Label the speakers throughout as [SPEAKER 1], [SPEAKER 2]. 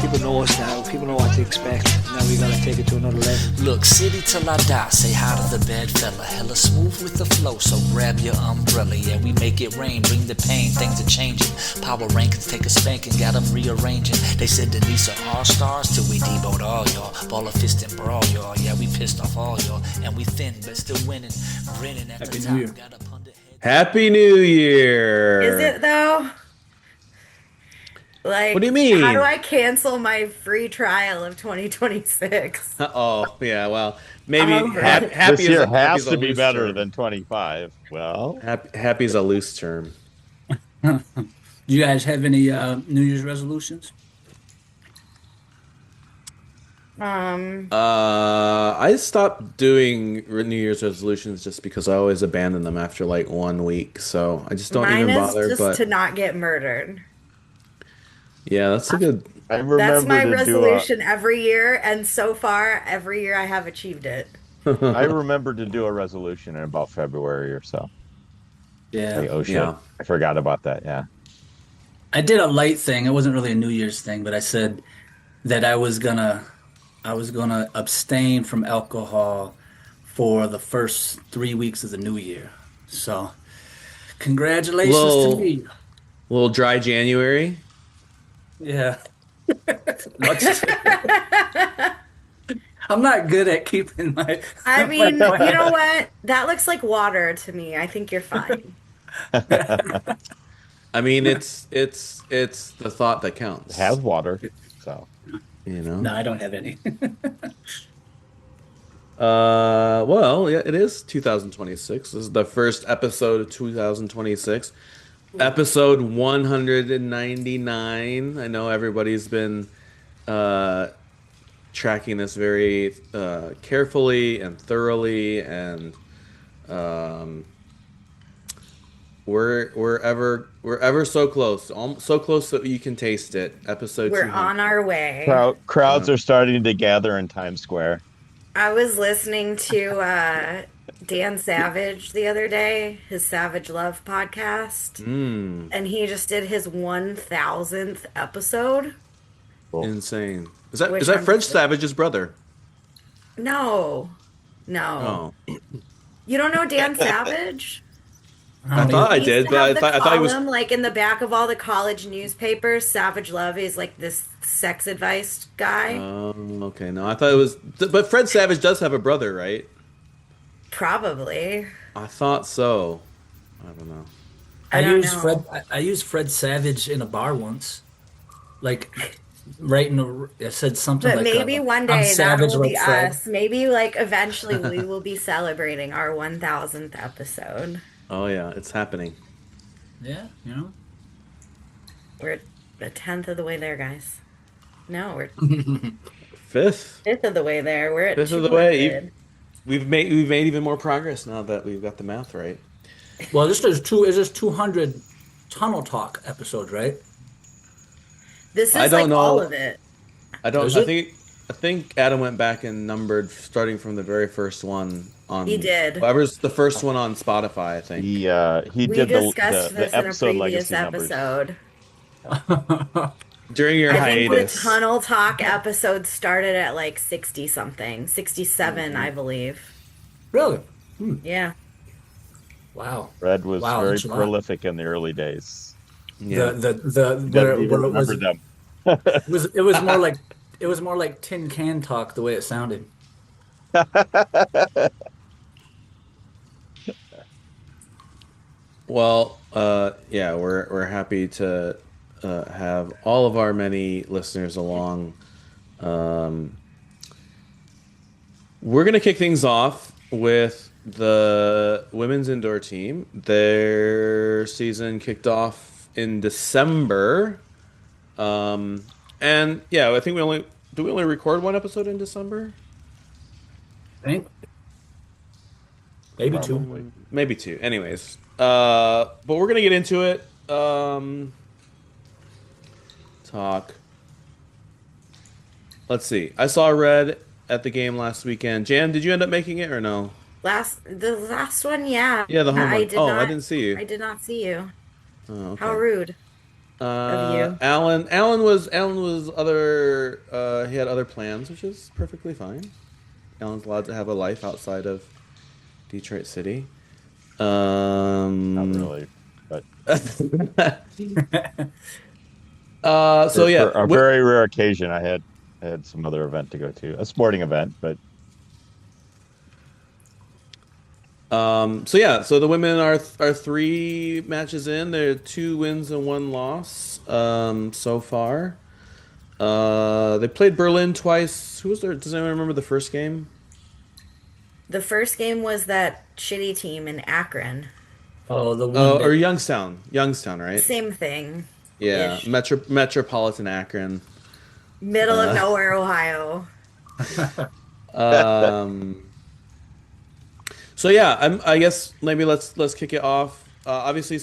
[SPEAKER 1] People know us now. People know what to expect. Now we gotta take it to another level.
[SPEAKER 2] Look, city till I die, say hi to the bad fella. Hella smooth with the flow, so grab your umbrella. Yeah, we make it rain, bring the pain, things are changing. Power rankings take a spanking, got them rearranging. They said Denise are all stars till we deboed all y'all. Ball of fist and brawl y'all, yeah, we pissed off all y'all. And we thin, but still winning, grinning at
[SPEAKER 3] Happy
[SPEAKER 2] the
[SPEAKER 3] New
[SPEAKER 2] top.
[SPEAKER 3] Year.
[SPEAKER 2] Got up under head.
[SPEAKER 4] Happy New Year.
[SPEAKER 5] Is it though? Like,
[SPEAKER 4] What do you mean?
[SPEAKER 5] How do I cancel my free trial of 2026?
[SPEAKER 4] Oh, yeah, well, maybe
[SPEAKER 5] I'm over it.
[SPEAKER 4] happy
[SPEAKER 6] This year
[SPEAKER 4] is
[SPEAKER 6] has
[SPEAKER 4] a
[SPEAKER 6] to be
[SPEAKER 4] loose
[SPEAKER 6] better
[SPEAKER 4] term.
[SPEAKER 6] than 25. Well,
[SPEAKER 4] Happy is a loose term.
[SPEAKER 3] Do you guys have any New Year's resolutions?
[SPEAKER 4] I stopped doing New Year's resolutions just because I always abandon them after like 1 week, so I just don't
[SPEAKER 5] Mine
[SPEAKER 4] even
[SPEAKER 5] is
[SPEAKER 4] bother.
[SPEAKER 5] just
[SPEAKER 4] But
[SPEAKER 5] to not get murdered.
[SPEAKER 4] yeah, that's a good.
[SPEAKER 6] I remember
[SPEAKER 5] That's my
[SPEAKER 6] to
[SPEAKER 5] resolution every year, and so far, every year I have achieved it.
[SPEAKER 6] I remember to do a resolution in about February or so.
[SPEAKER 3] Yeah.
[SPEAKER 6] Like, oh shit,
[SPEAKER 4] Yeah.
[SPEAKER 6] I forgot about that. Yeah.
[SPEAKER 3] I did a light thing. It wasn't really a New Year's thing, but I said that I was gonna abstain from alcohol for the first 3 weeks of the new year. So, congratulations to me.
[SPEAKER 4] Little dry January.
[SPEAKER 3] Yeah. I'm not good at keeping my.
[SPEAKER 5] I mean, you know what? That looks like water to me. I think you're fine.
[SPEAKER 4] I mean, it's the thought that counts.
[SPEAKER 6] It has water, so
[SPEAKER 4] You know.
[SPEAKER 3] No, I don't have any.
[SPEAKER 4] Well, yeah, it is 2026. This is the first episode of 2026. Episode 199. I know everybody's been tracking this very carefully and thoroughly, and we're ever so close, so close that you can taste it. Episode
[SPEAKER 5] We're
[SPEAKER 4] 200.
[SPEAKER 5] on our way.
[SPEAKER 6] crowds are starting to gather in Times Square.
[SPEAKER 5] I was listening to Dan Savage the other day, his Savage Love podcast, and he just did his 1000th episode.
[SPEAKER 4] Insane. Is that
[SPEAKER 5] Which
[SPEAKER 4] is that
[SPEAKER 5] I'm-
[SPEAKER 4] Fred Savage's brother?
[SPEAKER 5] No.
[SPEAKER 4] Oh,
[SPEAKER 5] You don't know Dan Savage?
[SPEAKER 4] I thought I
[SPEAKER 5] He used
[SPEAKER 4] did,
[SPEAKER 5] to
[SPEAKER 4] but
[SPEAKER 5] have the
[SPEAKER 4] I thought he was.
[SPEAKER 5] column, like in the back of all the college newspapers. Savage Love is like this sex advice guy.
[SPEAKER 4] Okay, no, I thought it was. But Fred Savage does have a brother, right?
[SPEAKER 5] Probably.
[SPEAKER 4] I thought so. I don't know.
[SPEAKER 5] I don't
[SPEAKER 3] used
[SPEAKER 5] know.
[SPEAKER 3] I used Fred Savage in a bar once, like right in a. I said something
[SPEAKER 5] But
[SPEAKER 3] like,
[SPEAKER 5] maybe one
[SPEAKER 3] "I'm
[SPEAKER 5] day that
[SPEAKER 3] savage
[SPEAKER 5] will be
[SPEAKER 3] like Fred."
[SPEAKER 5] us. Maybe like eventually we will be celebrating our 1000th episode.
[SPEAKER 4] Oh yeah, it's happening.
[SPEAKER 3] Yeah, you know.
[SPEAKER 5] We're a tenth of the way there, guys. No, we're
[SPEAKER 4] Fifth
[SPEAKER 5] of the way there. We're at
[SPEAKER 4] of the way.
[SPEAKER 5] 200.
[SPEAKER 4] We've made even more progress now that we've got the math right.
[SPEAKER 3] Well, this is 200 Tunnel Talk episodes, right?
[SPEAKER 5] This
[SPEAKER 4] I
[SPEAKER 5] is
[SPEAKER 4] don't
[SPEAKER 5] like
[SPEAKER 4] know.
[SPEAKER 5] all of it.
[SPEAKER 4] I don't.
[SPEAKER 3] Is
[SPEAKER 4] I
[SPEAKER 3] it?
[SPEAKER 4] think Adam went back and numbered starting from the very first one on.
[SPEAKER 5] He did.
[SPEAKER 4] Whoever's the first one on Spotify, I think.
[SPEAKER 6] He
[SPEAKER 5] We
[SPEAKER 6] did
[SPEAKER 5] discussed
[SPEAKER 6] the
[SPEAKER 5] this in a
[SPEAKER 6] episode
[SPEAKER 5] previous
[SPEAKER 6] legacy numbers.
[SPEAKER 5] episode.
[SPEAKER 4] During your
[SPEAKER 5] I think the
[SPEAKER 4] hiatus.
[SPEAKER 5] Tunnel Talk episode started at like 60 something, 67, I believe.
[SPEAKER 3] Really?
[SPEAKER 5] Yeah.
[SPEAKER 3] Wow.
[SPEAKER 6] Fred was
[SPEAKER 3] Wow,
[SPEAKER 6] very
[SPEAKER 3] that's a lot.
[SPEAKER 6] prolific in the early days.
[SPEAKER 4] Yeah.
[SPEAKER 3] The
[SPEAKER 6] Doesn't
[SPEAKER 3] where
[SPEAKER 6] even
[SPEAKER 3] it was,
[SPEAKER 6] remember them.
[SPEAKER 3] it was more like tin can talk the way it sounded.
[SPEAKER 4] Well, yeah, we're happy to have all of our many listeners along. We're gonna kick things off with the women's indoor team. Their season kicked off in December, and yeah, I think we only record one episode in December.
[SPEAKER 3] I think maybe two.
[SPEAKER 6] Probably.
[SPEAKER 4] Maybe two. Anyways, but we're gonna get into it. Talk. Let's see. I saw Red at the game last weekend. Jan, did you end up making it or no?
[SPEAKER 5] The last one, yeah.
[SPEAKER 4] Yeah, the home
[SPEAKER 5] I
[SPEAKER 4] one.
[SPEAKER 5] did
[SPEAKER 4] Oh,
[SPEAKER 5] not,
[SPEAKER 4] I didn't see you.
[SPEAKER 5] I did not see you.
[SPEAKER 4] Oh, okay.
[SPEAKER 5] How rude. you.
[SPEAKER 4] Alan was other. He had other plans, which is perfectly fine. Alan's allowed to have a life outside of Detroit City.
[SPEAKER 6] Not really, but
[SPEAKER 4] so yeah,
[SPEAKER 6] for a very rare occasion, I had some other event to go to, a sporting event, but
[SPEAKER 4] so the women are 3 matches in. They're 2 wins and 1 loss so far. They played Berlin twice. Who was there? Does anyone remember the first game?
[SPEAKER 5] The first game was that shitty team in Akron.
[SPEAKER 3] Oh, the one
[SPEAKER 4] Or
[SPEAKER 3] that,
[SPEAKER 4] Youngstown, right?
[SPEAKER 5] Same thing.
[SPEAKER 4] Yeah,
[SPEAKER 5] Ish.
[SPEAKER 4] Metropolitan Akron.
[SPEAKER 5] Middle of nowhere, Ohio.
[SPEAKER 4] So yeah, I guess maybe let's kick it off. Obviously,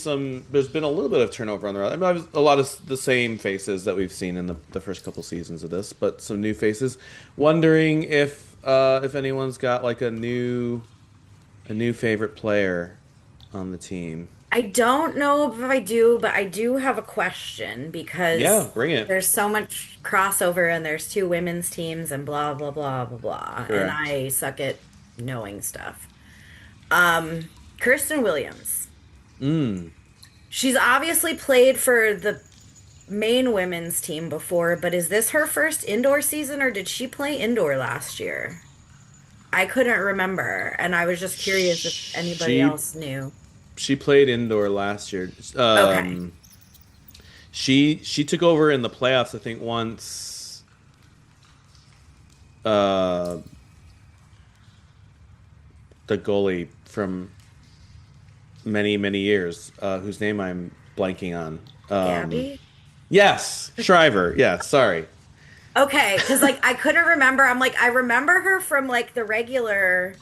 [SPEAKER 4] there's been a little bit of turnover on the roster. I mean, a lot of the same faces that we've seen in the first couple seasons of this, but some new faces. Wondering if anyone's got like a new favorite player on the team.
[SPEAKER 5] I don't know if I do, but I do have a question because
[SPEAKER 4] Yeah, bring it.
[SPEAKER 5] there's so much crossover and there's 2 women's teams and blah blah blah blah blah. And
[SPEAKER 4] Correct.
[SPEAKER 5] I suck at knowing stuff. Kirsten Williams. She's obviously played for the main women's team before, but is this her first indoor season or did she play indoor last year? I couldn't remember, and I was just curious if anybody else knew.
[SPEAKER 4] She played indoor last year.
[SPEAKER 5] Okay.
[SPEAKER 4] She took over in the playoffs, I think, once. The goalie from many years, whose name I'm blanking on.
[SPEAKER 5] Gabby?
[SPEAKER 4] Yes, Shriver. Yeah, sorry.
[SPEAKER 5] Okay, because like I couldn't remember. I'm like I remember her from like the regular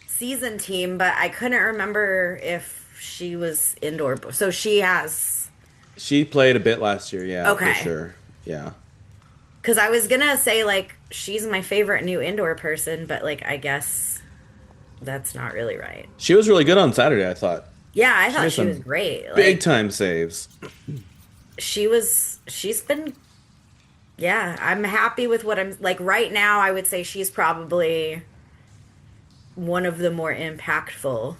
[SPEAKER 5] season team, but I couldn't remember if she was indoor. So she has.
[SPEAKER 4] She played a bit last year. Yeah,
[SPEAKER 5] Okay.
[SPEAKER 4] for sure. Yeah.
[SPEAKER 5] Because I was gonna say like she's my favorite new indoor person, but like I guess that's not really right.
[SPEAKER 4] She was really good on Saturday, I thought.
[SPEAKER 5] Yeah, I thought
[SPEAKER 4] made
[SPEAKER 5] she
[SPEAKER 4] some
[SPEAKER 5] was great.
[SPEAKER 4] Big
[SPEAKER 5] Like
[SPEAKER 4] time saves.
[SPEAKER 5] she's been. Yeah, I'm happy with what I'm like right now. I would say she's probably one of the more impactful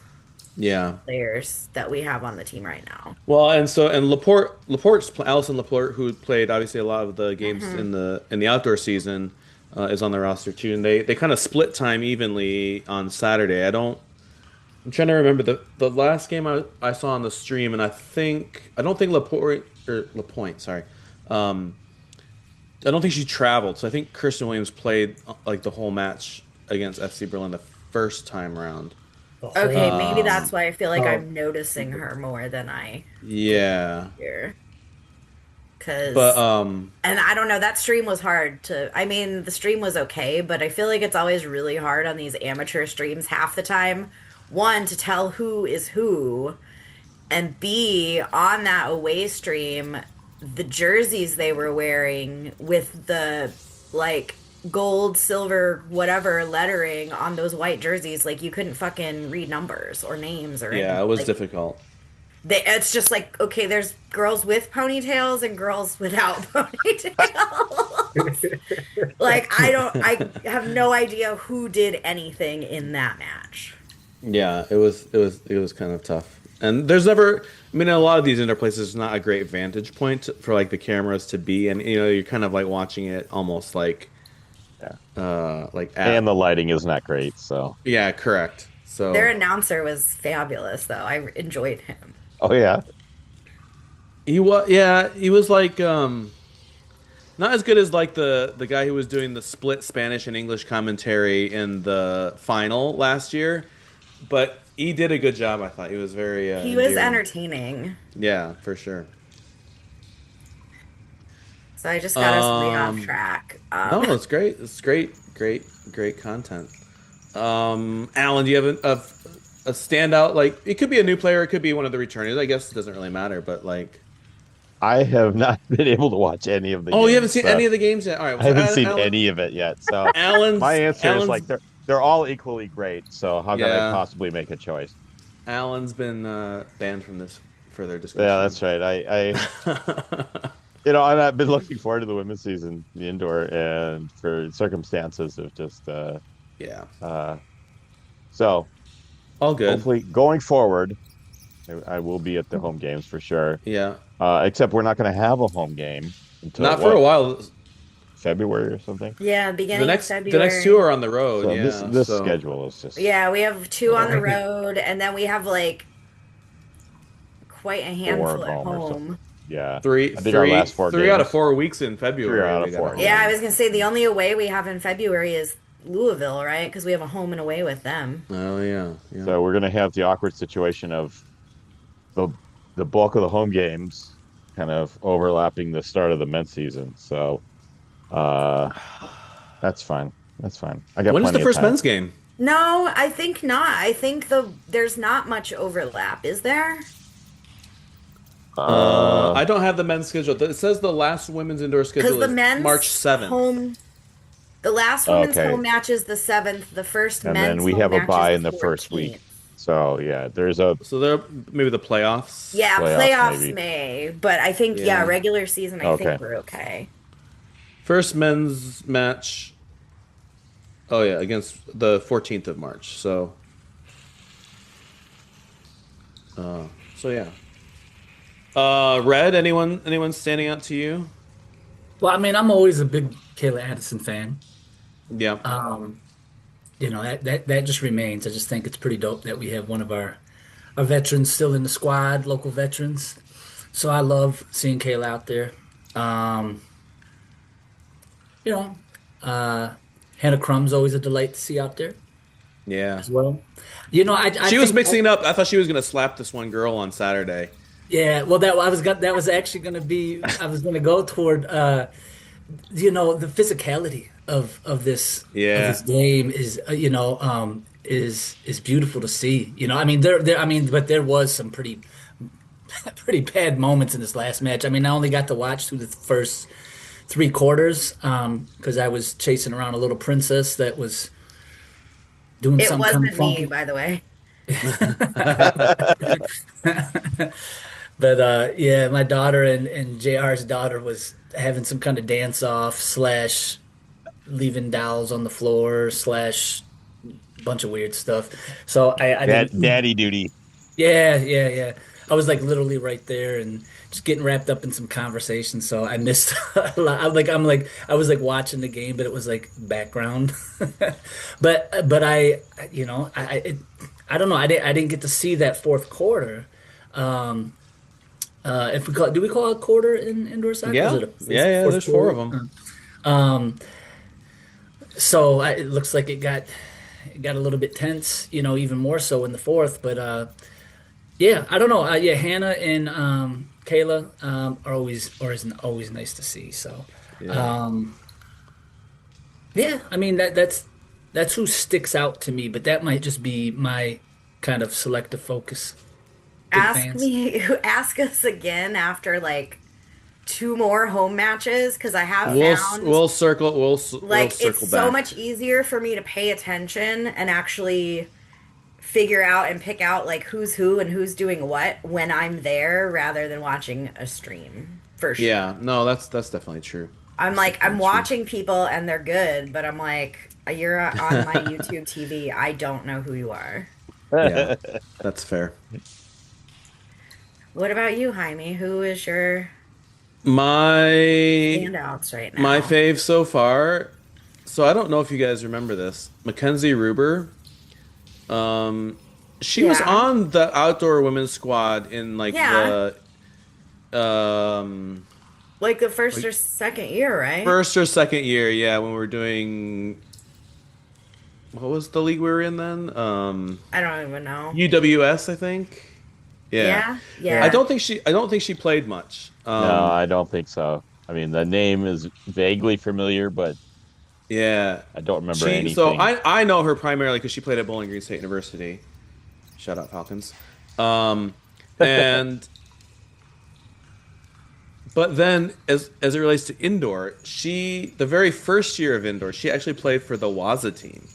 [SPEAKER 4] Yeah.
[SPEAKER 5] players that we have on the team right now.
[SPEAKER 4] Well, and Allison Laporte, who played obviously a lot of the games in the outdoor season, is on the roster too, and they kind of split time evenly on Saturday. I'm trying to remember the last game I saw on the stream, and I don't think Lapointe, sorry. I don't think she traveled, so I think Kirsten Williams played like the whole match against FC Berlin the first time around.
[SPEAKER 5] Okay, maybe that's why I feel like I'm noticing her more than I
[SPEAKER 4] Yeah.
[SPEAKER 5] hear. Cause,
[SPEAKER 4] But
[SPEAKER 5] and I don't know, that stream was hard I mean, the stream was okay, but I feel like it's always really hard on these amateur streams half the time. One, to tell who is who, and B, on that away stream, the jerseys they were wearing with the like gold, silver, whatever lettering on those white jerseys, like you couldn't fucking read numbers or names or anything.
[SPEAKER 4] yeah, it was
[SPEAKER 5] Like,
[SPEAKER 4] difficult.
[SPEAKER 5] it's just like, okay, there's girls with ponytails and girls without ponytails. Like I have no idea who did anything in that match.
[SPEAKER 4] Yeah, it was kind of tough. And there's never, I mean, in a lot of these indoor places, it's not a great vantage point for like the cameras to be, and you're kind of like watching it almost like,
[SPEAKER 6] and the lighting is not great. So
[SPEAKER 4] yeah, correct. So
[SPEAKER 5] Their announcer was fabulous, though. I enjoyed him.
[SPEAKER 6] oh yeah,
[SPEAKER 4] he was like not as good as like the guy who was doing the split Spanish and English commentary in the final last year, but he did a good job. I thought he was very
[SPEAKER 5] He was
[SPEAKER 4] endearing.
[SPEAKER 5] entertaining.
[SPEAKER 4] Yeah, for sure.
[SPEAKER 5] So I just got us way off track.
[SPEAKER 4] No, it's great. It's great content. Alan, do you have a standout? Like, it could be a new player, it could be one of the returners. I guess it doesn't really matter, but like,
[SPEAKER 6] I have not been able to watch any of the.
[SPEAKER 4] oh,
[SPEAKER 6] games,
[SPEAKER 4] you haven't seen
[SPEAKER 6] so
[SPEAKER 4] any of the games yet. All right,
[SPEAKER 6] I haven't seen
[SPEAKER 4] Alan,
[SPEAKER 6] any of it yet. So
[SPEAKER 4] Alan's
[SPEAKER 6] my answer
[SPEAKER 4] Alan's,
[SPEAKER 6] is like they're all equally great. So how can
[SPEAKER 4] Yeah.
[SPEAKER 6] I possibly make a choice?
[SPEAKER 4] Alan's been banned from this for their discussion.
[SPEAKER 6] Yeah, that's right. I've been looking forward to the women's season, the indoor, and for circumstances of just so
[SPEAKER 4] all good.
[SPEAKER 6] Hopefully, going forward, I will be at the home games for sure.
[SPEAKER 4] Yeah.
[SPEAKER 6] Except we're not going to have a home game until
[SPEAKER 4] not for a while.
[SPEAKER 6] February or something.
[SPEAKER 5] Yeah, beginning of February.
[SPEAKER 4] The next two are on the road.
[SPEAKER 6] So this schedule is just.
[SPEAKER 5] Yeah, we have 2 on the road, and then we have like quite a handful at home.
[SPEAKER 6] Yeah,
[SPEAKER 4] three out of 4 weeks in February.
[SPEAKER 6] 3 out of 4.
[SPEAKER 5] Yeah, I was gonna say the only away we have in February is Louisville, right? Because we have a home and away with them.
[SPEAKER 4] Oh yeah.
[SPEAKER 6] So we're gonna have the awkward situation of the bulk of the home games kind of overlapping the start of the men's season. So that's fine. I got.
[SPEAKER 4] When is the first men's game?
[SPEAKER 5] No, I think not. I think there's not much overlap, is there?
[SPEAKER 4] I don't have the men's schedule. It says the last women's indoor schedule is March 7th.
[SPEAKER 5] The last women's home match is the 7th. The first
[SPEAKER 6] and
[SPEAKER 5] men's
[SPEAKER 6] then we
[SPEAKER 5] home
[SPEAKER 6] have a
[SPEAKER 5] match
[SPEAKER 6] bye
[SPEAKER 5] is
[SPEAKER 6] in the
[SPEAKER 5] 14th.
[SPEAKER 6] first week. So yeah, there
[SPEAKER 4] maybe the playoffs.
[SPEAKER 5] Yeah, playoffs
[SPEAKER 6] maybe.
[SPEAKER 5] May, but I think regular season. I think we're okay.
[SPEAKER 4] First men's match. Oh yeah, against the 14th of March. So yeah. Red, anyone standing out to you?
[SPEAKER 3] Well, I mean, I'm always a big Kayla Addison fan.
[SPEAKER 4] Yeah.
[SPEAKER 3] That just remains. I just think it's pretty dope that we have one of our veterans still in the squad, local veterans. So I love seeing Kayla out there. Hannah Crum's always a delight to see out there.
[SPEAKER 4] Yeah.
[SPEAKER 3] As well.
[SPEAKER 4] She was mixing it up. I thought she was gonna slap this one girl on Saturday.
[SPEAKER 3] Yeah, well, that was actually going to be. I was going to go toward, the physicality of this game is beautiful to see. I mean, but there was some pretty bad moments in this last match. I mean, I only got to watch through the first 3 quarters because I was chasing around a little princess that was doing something kind of funky.
[SPEAKER 5] It wasn't me, by the way.
[SPEAKER 3] But my daughter and JR's daughter was having some kind of dance off / leaving dolls on the floor / bunch of weird stuff. So I
[SPEAKER 6] daddy duty.
[SPEAKER 3] Yeah. I was like literally right there and just getting wrapped up in some conversation. So I missed a lot. I was like watching the game, but it was like background. but I don't know. I didn't get to see that fourth quarter. Do we call it quarter in indoor soccer?
[SPEAKER 4] Yeah, there's 4 of them.
[SPEAKER 3] So it looks like it got a little bit tense, even more so in the fourth. But I don't know. Hannah and Kayla are always nice to see. So I mean that's who sticks out to me. But that might just be my kind of selective focus.
[SPEAKER 5] Ask us again after like 2 more home matches because I have found
[SPEAKER 4] we'll circle
[SPEAKER 5] it's
[SPEAKER 4] back.
[SPEAKER 5] So much easier for me to pay attention and actually figure out and pick out like who's who and who's doing what when I'm there rather than watching a stream for sure.
[SPEAKER 4] Yeah, no, that's definitely true.
[SPEAKER 5] I'm watching people and they're good, but I'm like, you're on my YouTube TV. I don't know who you are.
[SPEAKER 4] Yeah, that's fair.
[SPEAKER 5] What about you, Jaime? Who is your
[SPEAKER 4] standouts
[SPEAKER 5] right now?
[SPEAKER 4] My fave so far. So I don't know if you guys remember this. Mackenzie Ruber. She was on the outdoor women's squad in like the
[SPEAKER 5] like the first or second year, right?
[SPEAKER 4] First or second year, yeah, when we were doing what was the league we were in then?
[SPEAKER 5] I don't even know.
[SPEAKER 4] UWS, I think. Yeah. I don't think she played much.
[SPEAKER 6] No, I don't think so. I mean, the name is vaguely familiar, but
[SPEAKER 4] yeah,
[SPEAKER 6] I don't remember anything.
[SPEAKER 4] So I know her primarily because she played at Bowling Green State University. Shout out Falcons. But then, as it relates to indoor, the very first year of indoor, she actually played for the Waza team.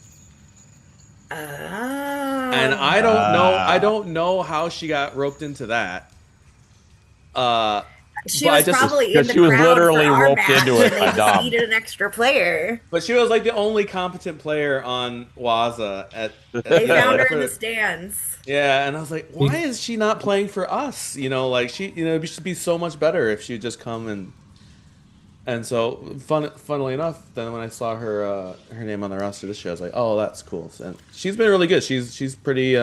[SPEAKER 5] Oh.
[SPEAKER 4] And I don't know how she got roped into that.
[SPEAKER 5] She
[SPEAKER 4] But
[SPEAKER 5] was probably in
[SPEAKER 6] because
[SPEAKER 5] the
[SPEAKER 6] she was
[SPEAKER 5] crowd
[SPEAKER 6] literally
[SPEAKER 5] for our
[SPEAKER 6] roped
[SPEAKER 5] match,
[SPEAKER 6] into it
[SPEAKER 5] and
[SPEAKER 6] by
[SPEAKER 5] they
[SPEAKER 6] Dom.
[SPEAKER 5] just needed an extra player.
[SPEAKER 4] But she was like the only competent player on Waza at
[SPEAKER 5] They found her in
[SPEAKER 4] for-
[SPEAKER 5] the stands.
[SPEAKER 4] Yeah, and I was like, why is she not playing for us? Like it should be so much better if she'd just come and so funnily enough, then when I saw her name on the roster this year, I was like, oh, that's cool. And she's been really good. She's pretty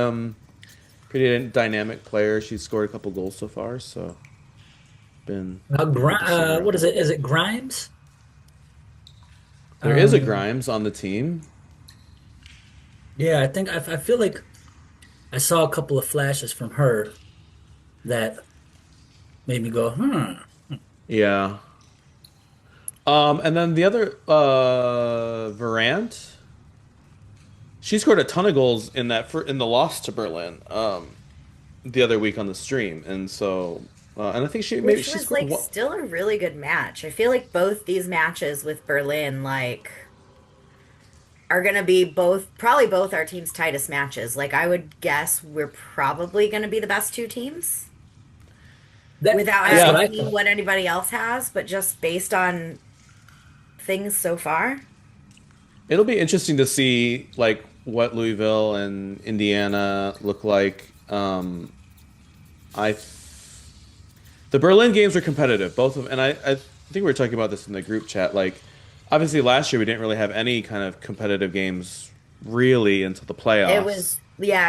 [SPEAKER 4] dynamic player. She's scored a couple goals so far, so been good to see her
[SPEAKER 3] What
[SPEAKER 4] out
[SPEAKER 3] is
[SPEAKER 4] there.
[SPEAKER 3] it? Is it Grimes?
[SPEAKER 4] There is a Grimes on the team.
[SPEAKER 3] Yeah, I think I feel like I saw a couple of flashes from her that made me go,
[SPEAKER 4] Yeah. And then the other Varant, she scored a ton of goals in the loss to Berlin the other week on the stream, and so and I think she
[SPEAKER 5] Which
[SPEAKER 4] she
[SPEAKER 5] was
[SPEAKER 4] scored
[SPEAKER 5] like still a really good match. I feel like both these matches with Berlin are gonna be probably both our team's tightest matches. Like I would guess we're probably gonna be the best two teams without
[SPEAKER 3] that's what I
[SPEAKER 5] having seen
[SPEAKER 3] thought.
[SPEAKER 5] what anybody else has, but just based on things so far.
[SPEAKER 4] It'll be interesting to see like what Louisville and Indiana look like. I The Berlin games were competitive, both of them, and I think we were talking about this in the group chat. Like, obviously last year we didn't really have any kind of competitive games really until the playoffs.
[SPEAKER 5] It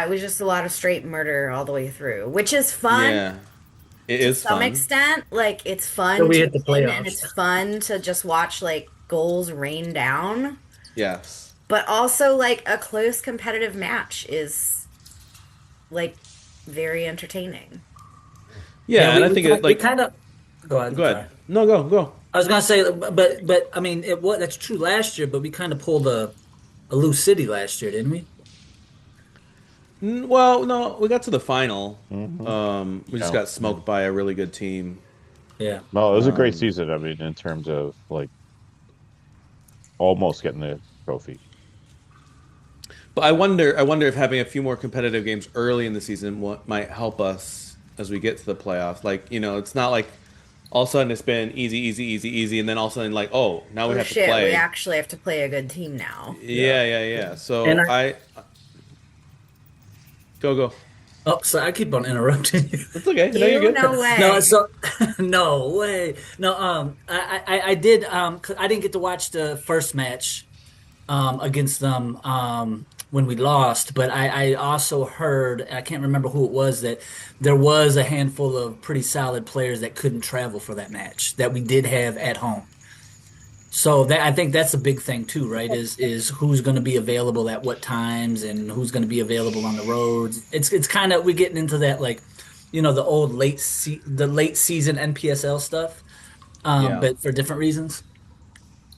[SPEAKER 5] was just a lot of straight murder all the way through, which is fun.
[SPEAKER 4] Yeah, it
[SPEAKER 5] To
[SPEAKER 4] is
[SPEAKER 5] some
[SPEAKER 4] fun.
[SPEAKER 5] extent, like it's fun
[SPEAKER 3] So we
[SPEAKER 5] to
[SPEAKER 3] hit the
[SPEAKER 5] win
[SPEAKER 3] playoffs.
[SPEAKER 5] and it's fun to just watch like goals rain down.
[SPEAKER 4] Yes.
[SPEAKER 5] But also like a close competitive match is like very entertaining.
[SPEAKER 4] Yeah, and I think it
[SPEAKER 3] we
[SPEAKER 4] like
[SPEAKER 3] kind of go ahead.
[SPEAKER 4] go
[SPEAKER 3] Sorry.
[SPEAKER 4] ahead. No, go.
[SPEAKER 3] I was gonna say, but I mean, that's true last year, but we kind of pulled a loose city last year, didn't we?
[SPEAKER 4] Well, no, we got to the final.
[SPEAKER 6] Mm-hmm.
[SPEAKER 4] We just
[SPEAKER 6] Yeah.
[SPEAKER 4] got smoked by a really good team.
[SPEAKER 3] Yeah.
[SPEAKER 6] No, it was a great season. I mean, in terms of like almost getting the trophy.
[SPEAKER 4] But I wonder if having a few more competitive games early in the season might help us as we get to the playoffs. Like, it's not like all of a sudden it's been easy, and then all of a sudden like, oh, now we
[SPEAKER 5] Oh
[SPEAKER 4] have
[SPEAKER 5] shit,
[SPEAKER 4] to play.
[SPEAKER 5] we actually have to play a good team now.
[SPEAKER 4] Yeah. So
[SPEAKER 3] And
[SPEAKER 4] I go.
[SPEAKER 3] Oh, so I keep on interrupting you.
[SPEAKER 4] It's okay. No, you're good.
[SPEAKER 5] No way.
[SPEAKER 3] No, so no way. No, I did. 'Cause I didn't get to watch the first match, against them, when we lost. But I also heard, I can't remember who it was, that there was a handful of pretty solid players that couldn't travel for that match that we did have at home. So I think that's a big thing too, right? Is who's going to be available at what times and who's going to be available on the roads. It's kind of we're getting into that, like, the old late season NPSL stuff,
[SPEAKER 4] Yeah.
[SPEAKER 3] but for different reasons.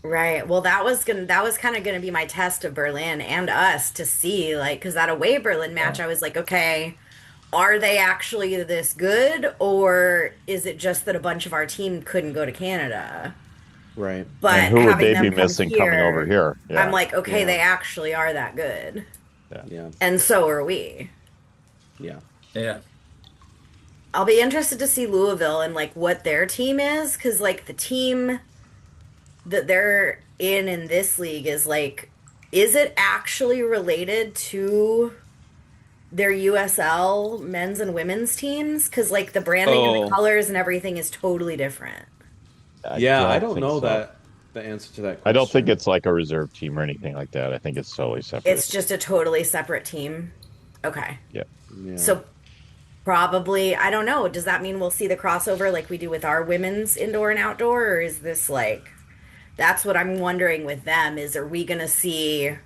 [SPEAKER 5] Right. Well, that was kind of gonna be my test of Berlin and us to see, like, because that away Berlin match, I was like, okay, are they actually this good, or is it just that a bunch of our team couldn't go to Canada?
[SPEAKER 4] Right.
[SPEAKER 5] But
[SPEAKER 6] And who would
[SPEAKER 5] having
[SPEAKER 6] they
[SPEAKER 5] them
[SPEAKER 6] be
[SPEAKER 5] come
[SPEAKER 6] missing coming
[SPEAKER 5] here,
[SPEAKER 6] over here? Yeah.
[SPEAKER 5] I'm like, okay,
[SPEAKER 4] Yeah.
[SPEAKER 5] they actually are that good,
[SPEAKER 4] Yeah.
[SPEAKER 5] and so are we.
[SPEAKER 4] Yeah.
[SPEAKER 3] Yeah.
[SPEAKER 5] I'll be interested to see Louisville and like what their team is, because like the team that they're in this league is like, is it actually related to their USL men's and women's teams? Because like the branding and
[SPEAKER 4] Oh.
[SPEAKER 5] the colors and everything is totally different.
[SPEAKER 4] I don't
[SPEAKER 6] think
[SPEAKER 4] know
[SPEAKER 6] so.
[SPEAKER 4] the answer to that question.
[SPEAKER 6] I don't think it's like a reserve team or anything like that. I think it's totally separate.
[SPEAKER 5] It's just a totally separate team. Okay.
[SPEAKER 6] Yeah.
[SPEAKER 4] Yeah.
[SPEAKER 5] So probably, I don't know. Does that mean we'll see the crossover like we do with our women's indoor and outdoor? Or is this like, that's what I'm wondering with them, is are we going to see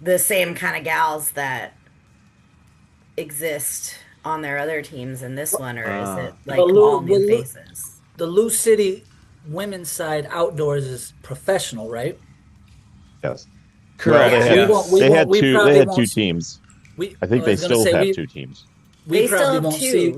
[SPEAKER 5] the same kind of gals that exist on their other teams in this one? Or is it like
[SPEAKER 3] Well, Lou-
[SPEAKER 5] all new
[SPEAKER 3] well, Lou-
[SPEAKER 5] faces?
[SPEAKER 3] The Lou City women's side outdoors is professional, right?
[SPEAKER 6] Yes.
[SPEAKER 4] Correct.
[SPEAKER 6] Well,
[SPEAKER 3] We
[SPEAKER 4] yes.
[SPEAKER 3] won't- we
[SPEAKER 6] they
[SPEAKER 3] won't-
[SPEAKER 6] had
[SPEAKER 3] we
[SPEAKER 6] two.
[SPEAKER 3] probably
[SPEAKER 6] They had
[SPEAKER 3] won't
[SPEAKER 6] two
[SPEAKER 3] s-
[SPEAKER 6] teams.
[SPEAKER 3] We,
[SPEAKER 6] I think they
[SPEAKER 3] was gonna
[SPEAKER 6] still
[SPEAKER 3] say
[SPEAKER 6] have
[SPEAKER 3] we-
[SPEAKER 6] two teams.
[SPEAKER 3] We
[SPEAKER 5] They still
[SPEAKER 3] probably
[SPEAKER 5] have
[SPEAKER 3] won't
[SPEAKER 5] two.
[SPEAKER 3] see.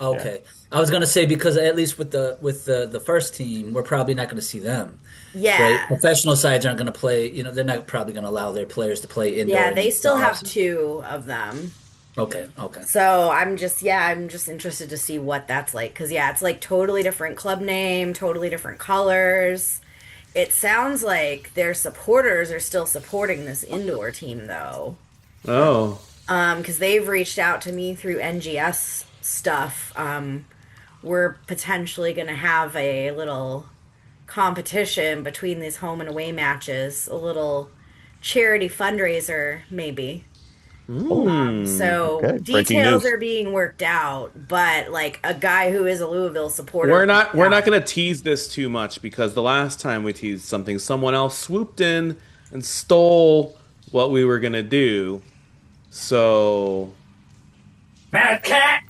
[SPEAKER 3] Okay, I was gonna say, because at least with the first team, we're probably not going to see them.
[SPEAKER 5] Yeah.
[SPEAKER 3] Right? Professional sides aren't going to play. They're not probably going to allow their players to play indoor.
[SPEAKER 5] Yeah,
[SPEAKER 3] and
[SPEAKER 5] they still have
[SPEAKER 3] outdoors.
[SPEAKER 5] two of them.
[SPEAKER 3] Okay.
[SPEAKER 5] So I'm just interested to see what that's like. Because, yeah, it's like totally different club name, totally different colors. It sounds like their supporters are still supporting this indoor team, though.
[SPEAKER 4] Oh,
[SPEAKER 5] Because they've reached out to me through NGS stuff. We're potentially going to have a little competition between these home and away matches, a little charity fundraiser, maybe. So
[SPEAKER 6] Okay. Breaking
[SPEAKER 5] details
[SPEAKER 6] news.
[SPEAKER 5] are being worked out, but like a guy who is a Louisville supporter,
[SPEAKER 4] we're not gonna tease this too much because the last time we teased something, someone else swooped in and stole what we were gonna do. So
[SPEAKER 3] Bad cat.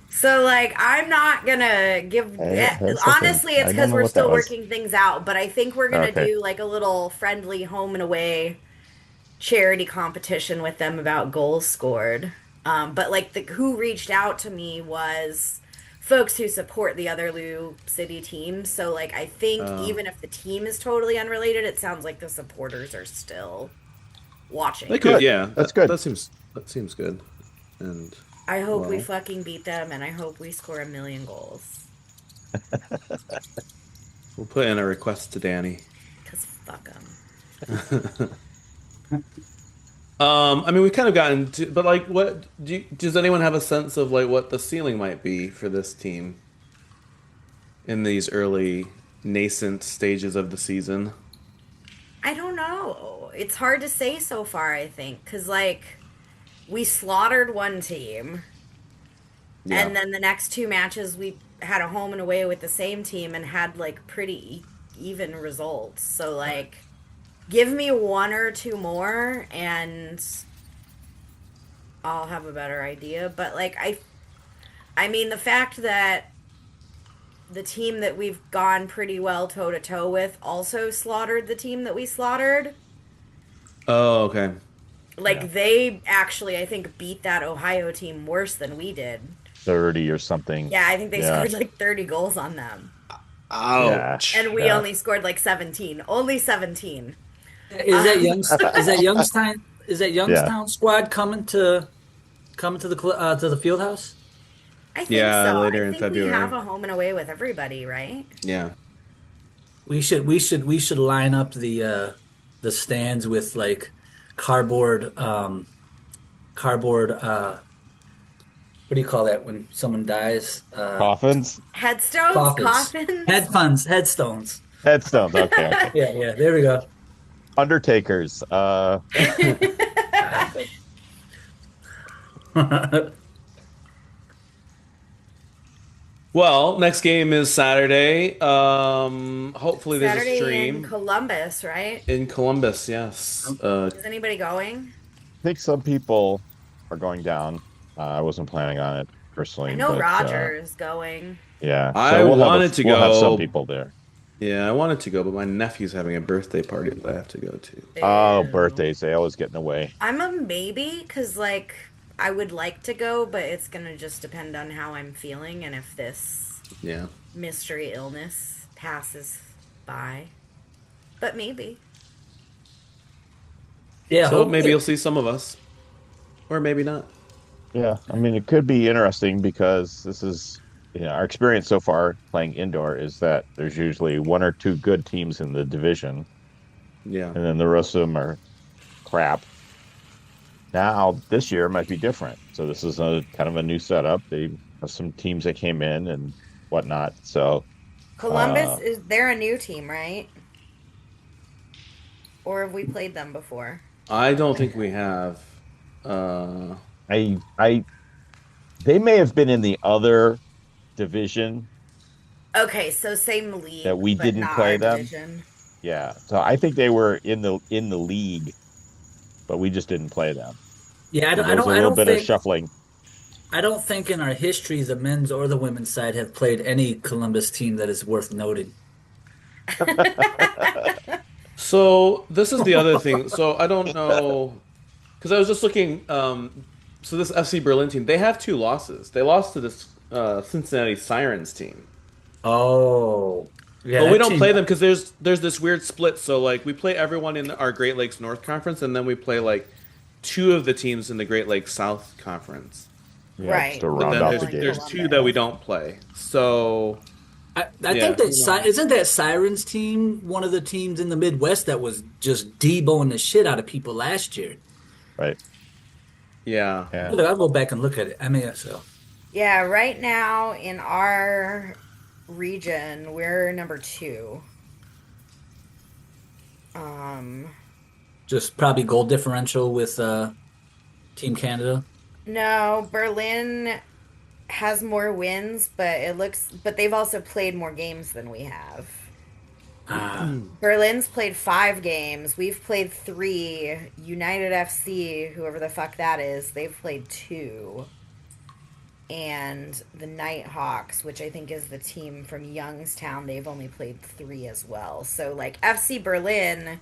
[SPEAKER 5] So like I'm not gonna give
[SPEAKER 6] Something.
[SPEAKER 5] honestly it's
[SPEAKER 6] I don't
[SPEAKER 5] because
[SPEAKER 6] know
[SPEAKER 5] we're
[SPEAKER 6] what that
[SPEAKER 5] still
[SPEAKER 6] was.
[SPEAKER 5] working things out, but I think we're gonna
[SPEAKER 6] Okay.
[SPEAKER 5] do like a little friendly home and away charity competition with them about goals scored. But like the who reached out to me was folks who support the other Lou City teams. So like I think even if the team is totally unrelated, it sounds like the supporters are still
[SPEAKER 4] they
[SPEAKER 5] watching.
[SPEAKER 4] could,
[SPEAKER 6] Good.
[SPEAKER 4] yeah,
[SPEAKER 6] That's good.
[SPEAKER 4] that seems good. And
[SPEAKER 5] I hope we
[SPEAKER 4] well,
[SPEAKER 5] fucking beat them and I hope we score 1,000,000 goals.
[SPEAKER 4] we'll put in a request to Danny.
[SPEAKER 5] Cause fuck them.
[SPEAKER 4] I mean, we kind of gotten to, but like, does anyone have a sense of like what the ceiling might be for this team in these early nascent stages of the season?
[SPEAKER 5] I don't know. It's hard to say so far, I think, because like we slaughtered one team,
[SPEAKER 4] Yeah.
[SPEAKER 5] and then the next two matches we had a home and away with the same team and had like pretty even results. So like, give me one or two more, and I'll have a better idea. But like I mean, the fact that the team that we've gone pretty well toe to toe with also slaughtered the team that we slaughtered.
[SPEAKER 4] Oh, okay.
[SPEAKER 5] Like they actually, I think, beat that Ohio team worse than we did.
[SPEAKER 6] 30 or something.
[SPEAKER 5] Yeah, I think they
[SPEAKER 6] Yeah.
[SPEAKER 5] scored like 30 goals on them.
[SPEAKER 6] Yeah.
[SPEAKER 4] Ouch.
[SPEAKER 5] And we
[SPEAKER 6] Yeah.
[SPEAKER 5] only scored like 17. Only 17.
[SPEAKER 3] Is that Youngstown? Is that
[SPEAKER 6] Yeah.
[SPEAKER 3] Youngstown squad coming to the field house?
[SPEAKER 5] I think
[SPEAKER 4] Yeah,
[SPEAKER 5] so.
[SPEAKER 4] later
[SPEAKER 5] I
[SPEAKER 4] in
[SPEAKER 5] think we have
[SPEAKER 4] February.
[SPEAKER 5] a home and away with everybody, right?
[SPEAKER 4] Yeah.
[SPEAKER 3] We should line up the stands with like cardboard what do you call that when someone dies?
[SPEAKER 6] Coffins?
[SPEAKER 5] Headstones, coffins.
[SPEAKER 3] Headstones.
[SPEAKER 6] Headstones. Okay.
[SPEAKER 3] Yeah, there we go.
[SPEAKER 6] Undertakers.
[SPEAKER 4] Well, next game is Saturday. Hopefully there's a
[SPEAKER 5] Saturday in
[SPEAKER 4] stream
[SPEAKER 5] Columbus, right?
[SPEAKER 4] in Columbus. Yes.
[SPEAKER 5] Is anybody going?
[SPEAKER 6] I think some people are going down. I wasn't planning on it personally,
[SPEAKER 5] I know
[SPEAKER 6] but
[SPEAKER 5] Roger is going.
[SPEAKER 6] yeah.
[SPEAKER 4] I wanted to
[SPEAKER 6] we'll have some
[SPEAKER 4] go.
[SPEAKER 6] people there.
[SPEAKER 4] Yeah, I wanted to go, but my nephew's having a birthday party that I have to go to.
[SPEAKER 6] Oh,
[SPEAKER 5] Ew.
[SPEAKER 6] birthdays. They always get in the way.
[SPEAKER 5] I'm a maybe because, like, I would like to go, but it's gonna just depend on how I'm feeling and if this
[SPEAKER 4] Yeah.
[SPEAKER 5] mystery illness passes by. But maybe.
[SPEAKER 3] Yeah,
[SPEAKER 4] So maybe
[SPEAKER 3] hopefully.
[SPEAKER 4] you'll see some of us, or maybe not.
[SPEAKER 6] Yeah. I mean, it could be interesting because this is, our experience so far playing indoor is that there's usually one or two good teams in the division,
[SPEAKER 4] Yeah.
[SPEAKER 6] and then the rest of them are crap. Now, this year might be different. So this is a kind of a new setup. They have some teams that came in and whatnot. So
[SPEAKER 5] Columbus they're a new team, right? Or have we played them before?
[SPEAKER 4] I don't think we have.
[SPEAKER 6] I they may have been in the other division
[SPEAKER 5] Okay, so same league,
[SPEAKER 6] that we
[SPEAKER 5] but
[SPEAKER 6] didn't
[SPEAKER 5] not
[SPEAKER 6] play
[SPEAKER 5] our
[SPEAKER 6] them.
[SPEAKER 5] division.
[SPEAKER 6] Yeah. So I think they were in the league, but we just didn't play them.
[SPEAKER 3] Yeah,
[SPEAKER 6] So there's a little bit of
[SPEAKER 3] think
[SPEAKER 6] shuffling.
[SPEAKER 3] I don't think in our history the men's or the women's side have played any Columbus team that is worth noting.
[SPEAKER 4] So this is the other thing. So I don't know, because I was just looking. So this FC Berlin team, they have 2 losses. They lost to this Cincinnati Sirens team,
[SPEAKER 3] Oh, yeah,
[SPEAKER 4] but we
[SPEAKER 3] that
[SPEAKER 4] don't
[SPEAKER 3] team-
[SPEAKER 4] play them because there's this weird split. So like we play everyone in our Great Lakes North Conference, and then we play like two of the teams in the Great Lakes South Conference.
[SPEAKER 6] Yeah,
[SPEAKER 5] Right.
[SPEAKER 6] just to
[SPEAKER 4] But
[SPEAKER 6] round
[SPEAKER 4] then
[SPEAKER 6] out
[SPEAKER 4] there's,
[SPEAKER 6] the game.
[SPEAKER 4] there's two that we don't play. So
[SPEAKER 3] I
[SPEAKER 4] Yeah.
[SPEAKER 3] think that isn't that Sirens team one of the teams in the Midwest that was just deboing the shit out of people last year.
[SPEAKER 6] Right.
[SPEAKER 4] yeah.
[SPEAKER 6] Yeah.
[SPEAKER 3] I'll go back and look at it. MASL.
[SPEAKER 5] Yeah, right now in our region, we're number 2.
[SPEAKER 3] Just probably goal differential with Team Canada.
[SPEAKER 5] No, Berlin has more wins, but they've also played more games than we have. Berlin's played 5 games. We've played 3. United FC, whoever the fuck that is, they've played 2. And the Nighthawks, which I think is the team from Youngstown, they've only played 3 as well. So, like, FC Berlin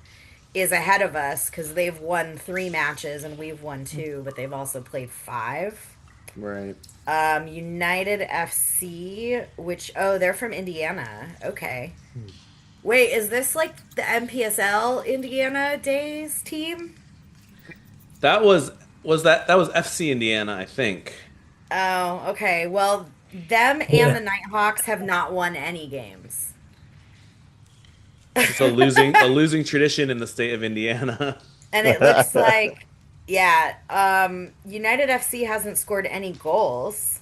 [SPEAKER 5] is ahead of us because they've won 3 matches and we've won 2, but they've also played 5.
[SPEAKER 4] Right.
[SPEAKER 5] United FC, which, they're from Indiana. Okay. Wait, is this like the MPSL Indiana Days team?
[SPEAKER 4] That was FC Indiana, I think.
[SPEAKER 5] Oh, okay. Well, them and the Nighthawks have not won any games.
[SPEAKER 4] It's a losing tradition in the state of Indiana.
[SPEAKER 5] And it looks like, United FC hasn't scored any goals.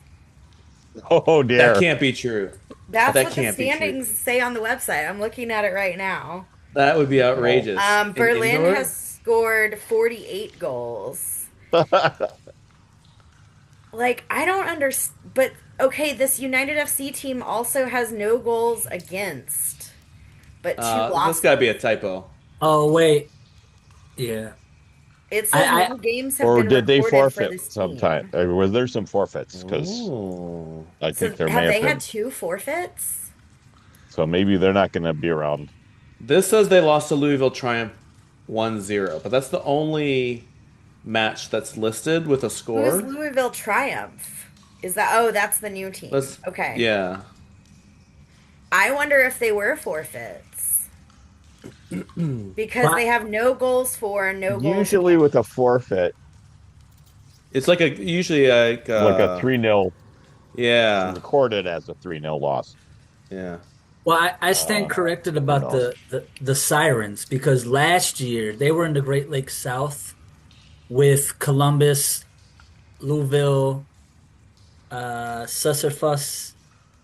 [SPEAKER 6] Oh dear.
[SPEAKER 4] That can't be true.
[SPEAKER 5] That's
[SPEAKER 4] That
[SPEAKER 5] what the
[SPEAKER 4] can't be true.
[SPEAKER 5] standings say on the website. I'm looking at it right now.
[SPEAKER 4] That would be outrageous.
[SPEAKER 5] Berlin
[SPEAKER 4] Indoor?
[SPEAKER 5] has scored 48 goals. Like, I don't understand. But, okay, this United FC team also has no goals against. But 2 losses.
[SPEAKER 4] This got to be a typo.
[SPEAKER 3] Oh wait, yeah.
[SPEAKER 5] It says no games have
[SPEAKER 6] Or
[SPEAKER 5] been
[SPEAKER 6] did they
[SPEAKER 5] recorded for
[SPEAKER 6] forfeit
[SPEAKER 5] this
[SPEAKER 6] sometime?
[SPEAKER 5] team.
[SPEAKER 6] Was there some forfeits? Because
[SPEAKER 4] Ooh.
[SPEAKER 6] I
[SPEAKER 5] So
[SPEAKER 6] think there
[SPEAKER 5] have
[SPEAKER 6] may
[SPEAKER 5] they
[SPEAKER 6] have been.
[SPEAKER 5] had 2 forfeits?
[SPEAKER 6] So maybe they're not going to be around.
[SPEAKER 4] This says they lost to Louisville Triumph 1-0, but that's the only match that's listed with a
[SPEAKER 5] Who's
[SPEAKER 4] score.
[SPEAKER 5] Louisville Triumph? Is that? Oh, that's the new team. Okay.
[SPEAKER 4] Yeah.
[SPEAKER 5] I wonder if they were forfeits. Because they have no goals for and no goals.
[SPEAKER 6] Usually with a forfeit,
[SPEAKER 4] It's like usually like
[SPEAKER 6] a 3-0
[SPEAKER 4] Yeah.
[SPEAKER 6] recorded as a 3-0 loss.
[SPEAKER 4] Yeah.
[SPEAKER 3] Well, I stand corrected about the Sirens because last year they were in the Great Lakes South with Columbus, Louisville, Susserfuss.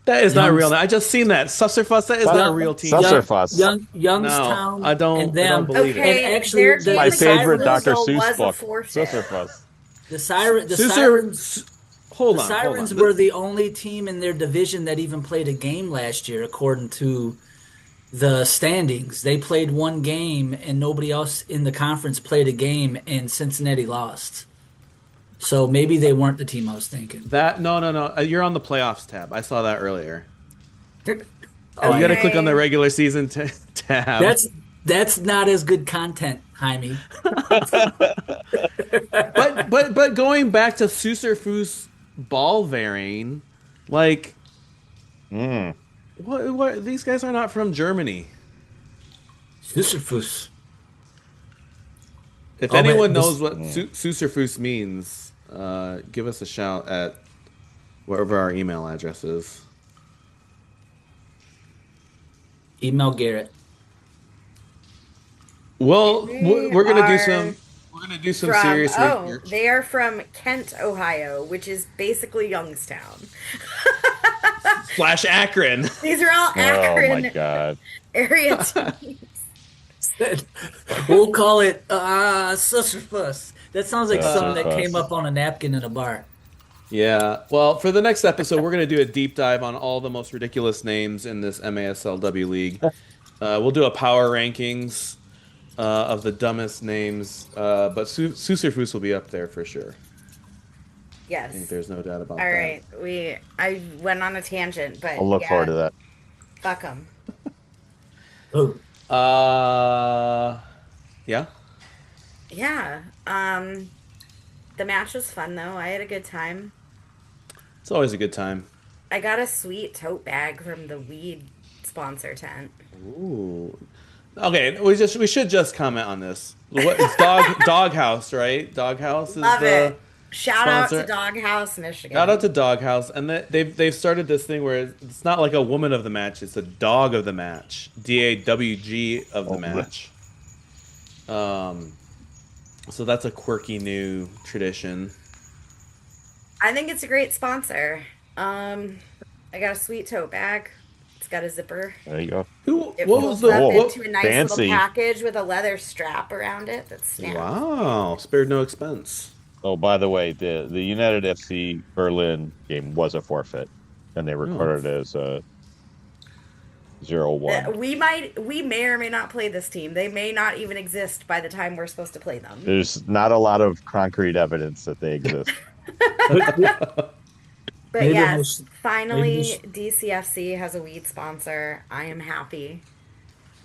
[SPEAKER 4] That is not real. I just seen that. Susserfuss, that is not a real team.
[SPEAKER 6] Susserfuss.
[SPEAKER 3] Youngstown.
[SPEAKER 4] No, I don't-
[SPEAKER 3] And
[SPEAKER 4] I
[SPEAKER 3] them.
[SPEAKER 4] don't believe it.
[SPEAKER 5] Okay,
[SPEAKER 3] And actually,
[SPEAKER 5] their
[SPEAKER 3] the-
[SPEAKER 5] game
[SPEAKER 6] My
[SPEAKER 3] the
[SPEAKER 6] favorite
[SPEAKER 3] Sirens-
[SPEAKER 6] Dr.
[SPEAKER 5] was
[SPEAKER 6] Seuss
[SPEAKER 5] a
[SPEAKER 6] book,
[SPEAKER 5] forfeit.
[SPEAKER 6] Susserfuss.
[SPEAKER 3] The Sirens.
[SPEAKER 4] Hold
[SPEAKER 3] The
[SPEAKER 4] on.
[SPEAKER 3] Sirens were the only team in their division that even played a game last year, according to the standings. They played 1 game, and nobody else in the conference played a game, and Cincinnati lost. So maybe they weren't the team I was thinking.
[SPEAKER 4] No. You're on the playoffs tab. I saw that earlier.
[SPEAKER 3] Oh,
[SPEAKER 4] You got to
[SPEAKER 5] Okay.
[SPEAKER 4] click on the regular season tab.
[SPEAKER 3] That's not as good content, Jaime.
[SPEAKER 4] But going back to Susserfuss Ballvaring, like what these guys are not from Germany.
[SPEAKER 3] Sisyphus.
[SPEAKER 4] If
[SPEAKER 3] Oh,
[SPEAKER 4] anyone
[SPEAKER 3] man,
[SPEAKER 4] knows what Susserfuss means, give us a shout at wherever our email address is.
[SPEAKER 3] Email Garrett.
[SPEAKER 4] Well, we're gonna do some
[SPEAKER 5] From,
[SPEAKER 4] serious research.
[SPEAKER 5] they are from Kent, Ohio, which is basically Youngstown.
[SPEAKER 4] / Akron.
[SPEAKER 5] These are all
[SPEAKER 6] Oh
[SPEAKER 5] Akron
[SPEAKER 6] my God.
[SPEAKER 5] area teams.
[SPEAKER 3] We'll call it Sisyphus. That sounds like something that
[SPEAKER 6] Sisyphus.
[SPEAKER 3] came up on a napkin in a bar.
[SPEAKER 4] Yeah. Well, for the next episode, we're going to do a deep dive on all the most ridiculous names in this MASLW league. We'll do a power rankings of the dumbest names, but Susserfuss will be up there for sure. I think
[SPEAKER 5] Yes.
[SPEAKER 4] there's no doubt about that.
[SPEAKER 5] All right. I went on a tangent, but
[SPEAKER 6] I'll look forward to that.
[SPEAKER 5] Fuck them.
[SPEAKER 3] Oh,
[SPEAKER 4] Yeah.
[SPEAKER 5] Yeah. The match was fun though. I had a good time.
[SPEAKER 4] It's always a good time.
[SPEAKER 5] I got a sweet tote bag from the weed sponsor tent.
[SPEAKER 4] Ooh. Okay, we should just comment on this. What it's Doghouse, right? Doghouse is
[SPEAKER 5] Love
[SPEAKER 4] the
[SPEAKER 5] it. Shout out to
[SPEAKER 4] sponsor.
[SPEAKER 5] Doghouse, Michigan.
[SPEAKER 4] Shout out to Doghouse, and they've started this thing where it's not like a woman of the match; it's a dog of the match, DAWG of the match. So that's a quirky new tradition.
[SPEAKER 5] I think it's a great sponsor. I got a sweet tote bag. It's got a zipper.
[SPEAKER 6] There you go.
[SPEAKER 5] It
[SPEAKER 4] What
[SPEAKER 5] folds
[SPEAKER 4] was
[SPEAKER 5] up
[SPEAKER 4] the
[SPEAKER 5] into a nice
[SPEAKER 6] fancy.
[SPEAKER 5] little package with a leather strap around it that snaps.
[SPEAKER 4] Wow, spared no expense.
[SPEAKER 6] Oh, by the way, the United FC Berlin game was a forfeit, and they recorded it as a 0-1.
[SPEAKER 5] We may or may not play this team. They may not even exist by the time we're supposed to play them.
[SPEAKER 6] There's not a lot of concrete evidence that they exist.
[SPEAKER 5] But
[SPEAKER 3] Maybe
[SPEAKER 5] yes,
[SPEAKER 3] maybe
[SPEAKER 5] finally,
[SPEAKER 3] we
[SPEAKER 5] DCFC has a weed sponsor. I am happy.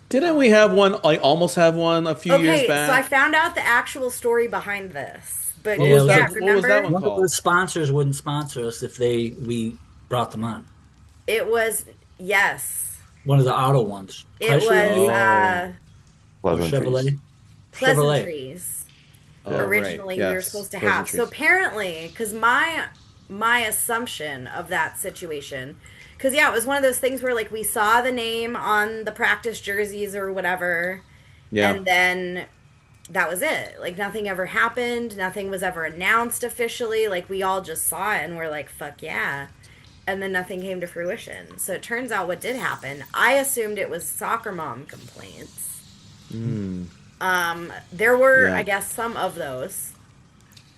[SPEAKER 4] Didn't we have one? Like almost have one a few years
[SPEAKER 5] Okay,
[SPEAKER 4] back.
[SPEAKER 5] so I found out the actual story behind this. But
[SPEAKER 3] What was
[SPEAKER 5] yeah,
[SPEAKER 3] that-
[SPEAKER 4] what was that
[SPEAKER 5] remember?
[SPEAKER 4] one?
[SPEAKER 3] One of the sponsors wouldn't sponsor us if we brought them on.
[SPEAKER 5] It was, yes.
[SPEAKER 3] One of the auto ones.
[SPEAKER 5] It
[SPEAKER 3] Chrysler,
[SPEAKER 5] was
[SPEAKER 3] or
[SPEAKER 6] Pleasantries.
[SPEAKER 3] Chevrolet.
[SPEAKER 5] Pleasantries.
[SPEAKER 4] Oh,
[SPEAKER 5] Originally,
[SPEAKER 4] right.
[SPEAKER 5] we were
[SPEAKER 4] Yes,
[SPEAKER 5] supposed to have. So
[SPEAKER 4] pleasantries.
[SPEAKER 5] apparently, because my assumption of that situation, because yeah, it was one of those things where like we saw the name on the practice jerseys or whatever,
[SPEAKER 4] Yeah.
[SPEAKER 5] and then that was it. Like nothing ever happened. Nothing was ever announced officially. Like we all just saw it and we're like, fuck yeah. And then nothing came to fruition. So it turns out what did happen. I assumed it was soccer mom complaints. There were,
[SPEAKER 4] Yeah.
[SPEAKER 5] I guess, some of those.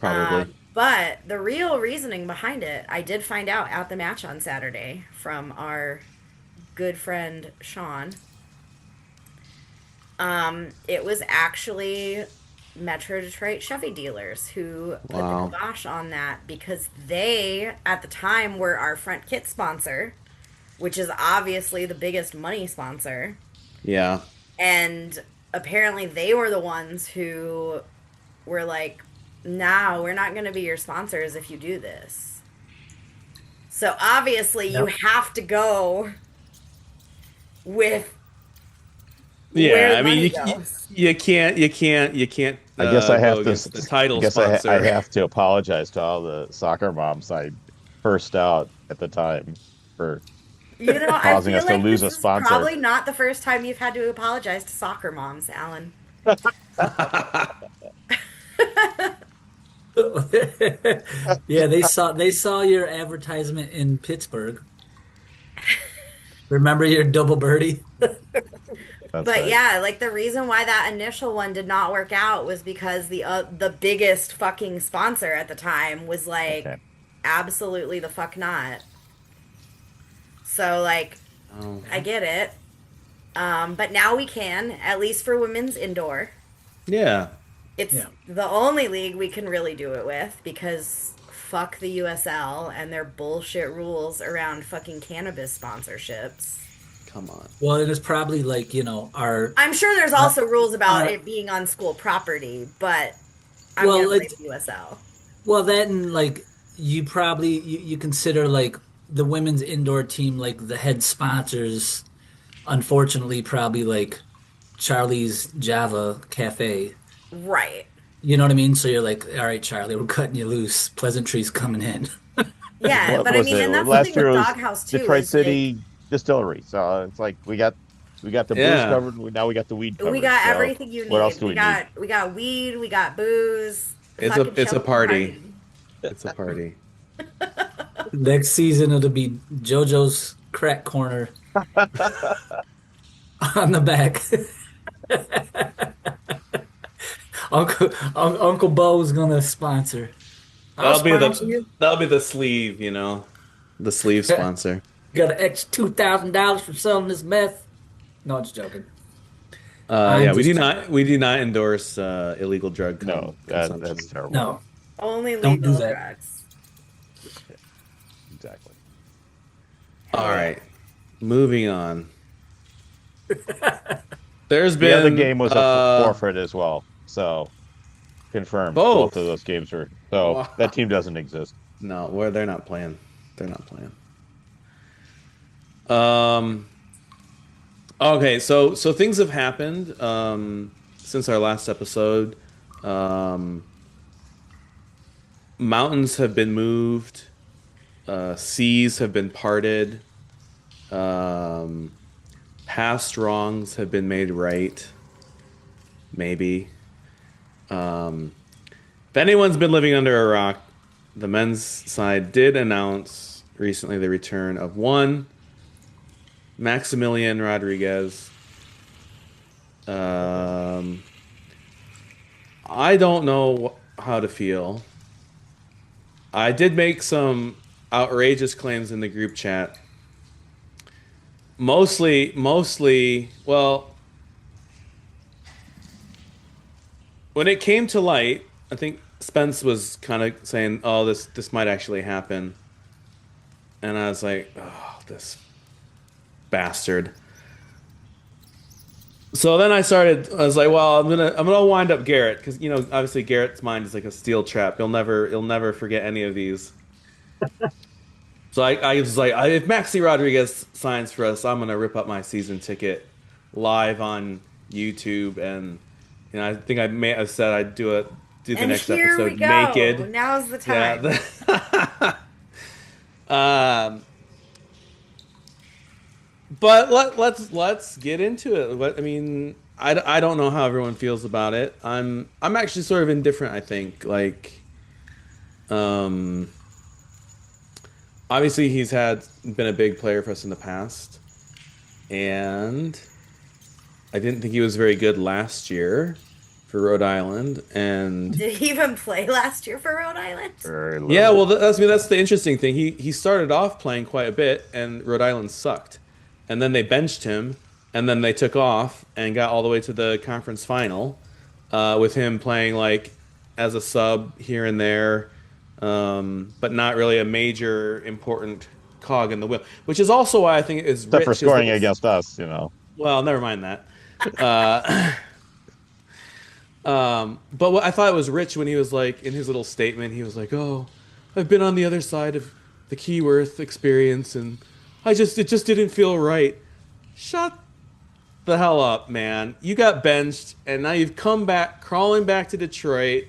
[SPEAKER 4] Probably.
[SPEAKER 5] But the real reasoning behind it, I did find out at the match on Saturday from our good friend Sean. It was actually Metro Detroit Chevy dealers who put
[SPEAKER 4] Wow.
[SPEAKER 5] the kibosh on that because they, at the time, were our front kit sponsor, which is obviously the biggest money sponsor.
[SPEAKER 4] Yeah.
[SPEAKER 5] And apparently they were the ones who were like, no, we're not going to be your sponsors if you do this. So obviously you have to go with
[SPEAKER 4] Yeah,
[SPEAKER 5] where the
[SPEAKER 4] I mean,
[SPEAKER 5] money
[SPEAKER 4] you
[SPEAKER 5] goes.
[SPEAKER 4] can't.
[SPEAKER 6] I guess I have
[SPEAKER 4] go
[SPEAKER 6] to.
[SPEAKER 4] against the title
[SPEAKER 6] I guess
[SPEAKER 4] sponsor.
[SPEAKER 6] I have to apologize to all the soccer moms I cursed out at the time for
[SPEAKER 5] You know, I
[SPEAKER 6] causing
[SPEAKER 5] feel
[SPEAKER 6] us to
[SPEAKER 5] like
[SPEAKER 6] lose
[SPEAKER 5] this
[SPEAKER 6] a
[SPEAKER 5] is
[SPEAKER 6] sponsor.
[SPEAKER 5] probably not the first time you've had to apologize to soccer moms, Alan.
[SPEAKER 3] Yeah, they saw your advertisement in Pittsburgh. Remember your double birdie?
[SPEAKER 6] That's
[SPEAKER 5] But
[SPEAKER 6] right.
[SPEAKER 5] yeah, like the reason why that initial one did not work out was because the biggest fucking sponsor at the time was like,
[SPEAKER 6] Okay.
[SPEAKER 5] absolutely the fuck not. So like,
[SPEAKER 4] Oh.
[SPEAKER 5] I get it. But now we can, at least for women's indoor.
[SPEAKER 4] Yeah.
[SPEAKER 5] It's
[SPEAKER 3] Yeah.
[SPEAKER 5] the only league we can really do it with because fuck the USL and their bullshit rules around fucking cannabis sponsorships.
[SPEAKER 4] Come on.
[SPEAKER 3] Well, it is probably like, our
[SPEAKER 5] I'm sure there's also rules about
[SPEAKER 3] uh,
[SPEAKER 5] it being on school property, but
[SPEAKER 3] Well,
[SPEAKER 5] I'm gonna
[SPEAKER 3] it's-
[SPEAKER 5] say USL.
[SPEAKER 3] well that and like you probably you consider like the women's indoor team like the head sponsors, unfortunately probably like Charlie's Java Cafe.
[SPEAKER 5] Right.
[SPEAKER 3] You know what I mean? So you're like, all right, Charlie, we're cutting you loose. Pleasantries coming in.
[SPEAKER 5] Yeah,
[SPEAKER 6] What
[SPEAKER 5] but I
[SPEAKER 6] was
[SPEAKER 5] mean,
[SPEAKER 6] it?
[SPEAKER 5] and that's the
[SPEAKER 6] Last
[SPEAKER 5] thing
[SPEAKER 6] year
[SPEAKER 5] with
[SPEAKER 6] was
[SPEAKER 5] Doghouse too.
[SPEAKER 6] Detroit
[SPEAKER 5] is,
[SPEAKER 6] City Distillery. So it's like we got the booze
[SPEAKER 4] Yeah.
[SPEAKER 6] covered. Now we got the weed
[SPEAKER 5] like,
[SPEAKER 6] covered.
[SPEAKER 5] we got
[SPEAKER 6] So
[SPEAKER 5] everything you need.
[SPEAKER 6] What else do we
[SPEAKER 5] got weed, we got booze.
[SPEAKER 4] It's
[SPEAKER 5] Fucking
[SPEAKER 4] a
[SPEAKER 5] show
[SPEAKER 4] party. It's a party.
[SPEAKER 3] Next season it'll be JoJo's crack corner on the back. Uncle Bo's gonna sponsor. I'll sponsor you.
[SPEAKER 4] That'll be the sleeve, the sleeve sponsor.
[SPEAKER 3] Got an extra $2,000 for selling this meth. No, I'm just joking.
[SPEAKER 4] Yeah, we
[SPEAKER 3] just-
[SPEAKER 4] do not endorse illegal drug
[SPEAKER 6] No,
[SPEAKER 4] consumption.
[SPEAKER 6] that's terrible.
[SPEAKER 3] No,
[SPEAKER 5] Only
[SPEAKER 3] Don't do
[SPEAKER 5] legal
[SPEAKER 3] that.
[SPEAKER 5] drugs.
[SPEAKER 6] Exactly.
[SPEAKER 4] All right, moving on. There's
[SPEAKER 6] The
[SPEAKER 4] been
[SPEAKER 6] other game was a forfeit as well. So confirmed.
[SPEAKER 4] Both.
[SPEAKER 6] Both of those games were. So
[SPEAKER 4] Wow.
[SPEAKER 6] that team doesn't exist.
[SPEAKER 4] No, where they're not playing. They're not playing. Okay, so things have happened since our last episode. Um, Mountains have been moved, seas have been parted, um, past wrongs have been made right. Maybe. If anyone's been living under a rock, the men's side did announce recently the return of one Maximilian Rodriguez. Um, I don't know how to feel. I did make some outrageous claims in the group chat. Mostly, well, when it came to light, I think Spence was kind of saying, "Oh, this might actually happen," and I was like, "Oh, this bastard." So then I was like, "Well, I'm gonna wind up Garrett because obviously Garrett's mind is like a steel trap. He'll never forget any of these." So I was like, if Maxi Rodriguez signs for us, I'm gonna rip up my season ticket live on YouTube, and I think I may have said I'd do the
[SPEAKER 5] And
[SPEAKER 4] next
[SPEAKER 5] here we
[SPEAKER 4] episode
[SPEAKER 5] go.
[SPEAKER 4] naked.
[SPEAKER 5] Now's the time.
[SPEAKER 4] Yeah. But let's get into it. I don't know how everyone feels about it. I'm actually sort of indifferent. I think um, obviously he's been a big player for us in the past, and I didn't think he was very good last year for Rhode Island, and
[SPEAKER 5] Did he even play last year for Rhode Island?
[SPEAKER 6] Very
[SPEAKER 4] yeah,
[SPEAKER 6] little.
[SPEAKER 4] well, that's the interesting thing. He started off playing quite a bit, and Rhode Island sucked, and then they benched him, and then they took off and got all the way to the conference final, with him playing like as a sub here and there, but not really a major important cog in the wheel. Which is also why I think it is
[SPEAKER 6] Except for
[SPEAKER 4] rich.
[SPEAKER 6] scoring against us,
[SPEAKER 4] Well, never mind that. Uh, but what I thought it was rich when he was like in his little statement, he was like, "Oh, I've been on the other side of the Keyworth experience, and it just didn't feel right." Shut the hell up, man! You got benched, and now you've come back, crawling back to Detroit.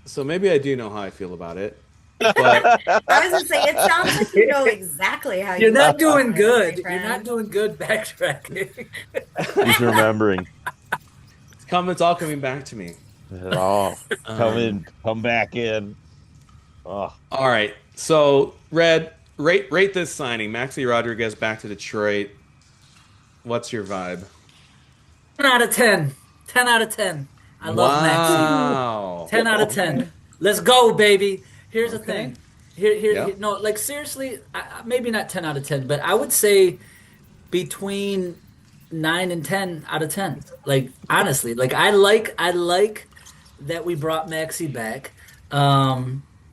[SPEAKER 4] So maybe I do know how I feel about it, but
[SPEAKER 5] I was gonna say it sounds like you know exactly how
[SPEAKER 3] You're
[SPEAKER 5] you
[SPEAKER 3] not
[SPEAKER 5] feel
[SPEAKER 3] doing
[SPEAKER 5] about it,
[SPEAKER 3] good.
[SPEAKER 5] my
[SPEAKER 3] You're not
[SPEAKER 5] friend.
[SPEAKER 3] doing good backtracking.
[SPEAKER 6] He's remembering.
[SPEAKER 4] it's all coming back to me.
[SPEAKER 6] Oh, come back in. Oh,
[SPEAKER 4] All right, so Red, rate this signing, Maxi Rodriguez back to Detroit. What's your vibe?
[SPEAKER 3] 10 out of 10. 10 out of 10. I love Maxi.
[SPEAKER 4] Wow.
[SPEAKER 3] 10 out of 10. Let's go, baby. Here's the
[SPEAKER 4] Okay.
[SPEAKER 3] thing.
[SPEAKER 4] Yeah.
[SPEAKER 3] No, like seriously, maybe not 10 out of 10, but I would say between 9 and 10 out of 10. Like honestly, like I like that we brought Maxi back.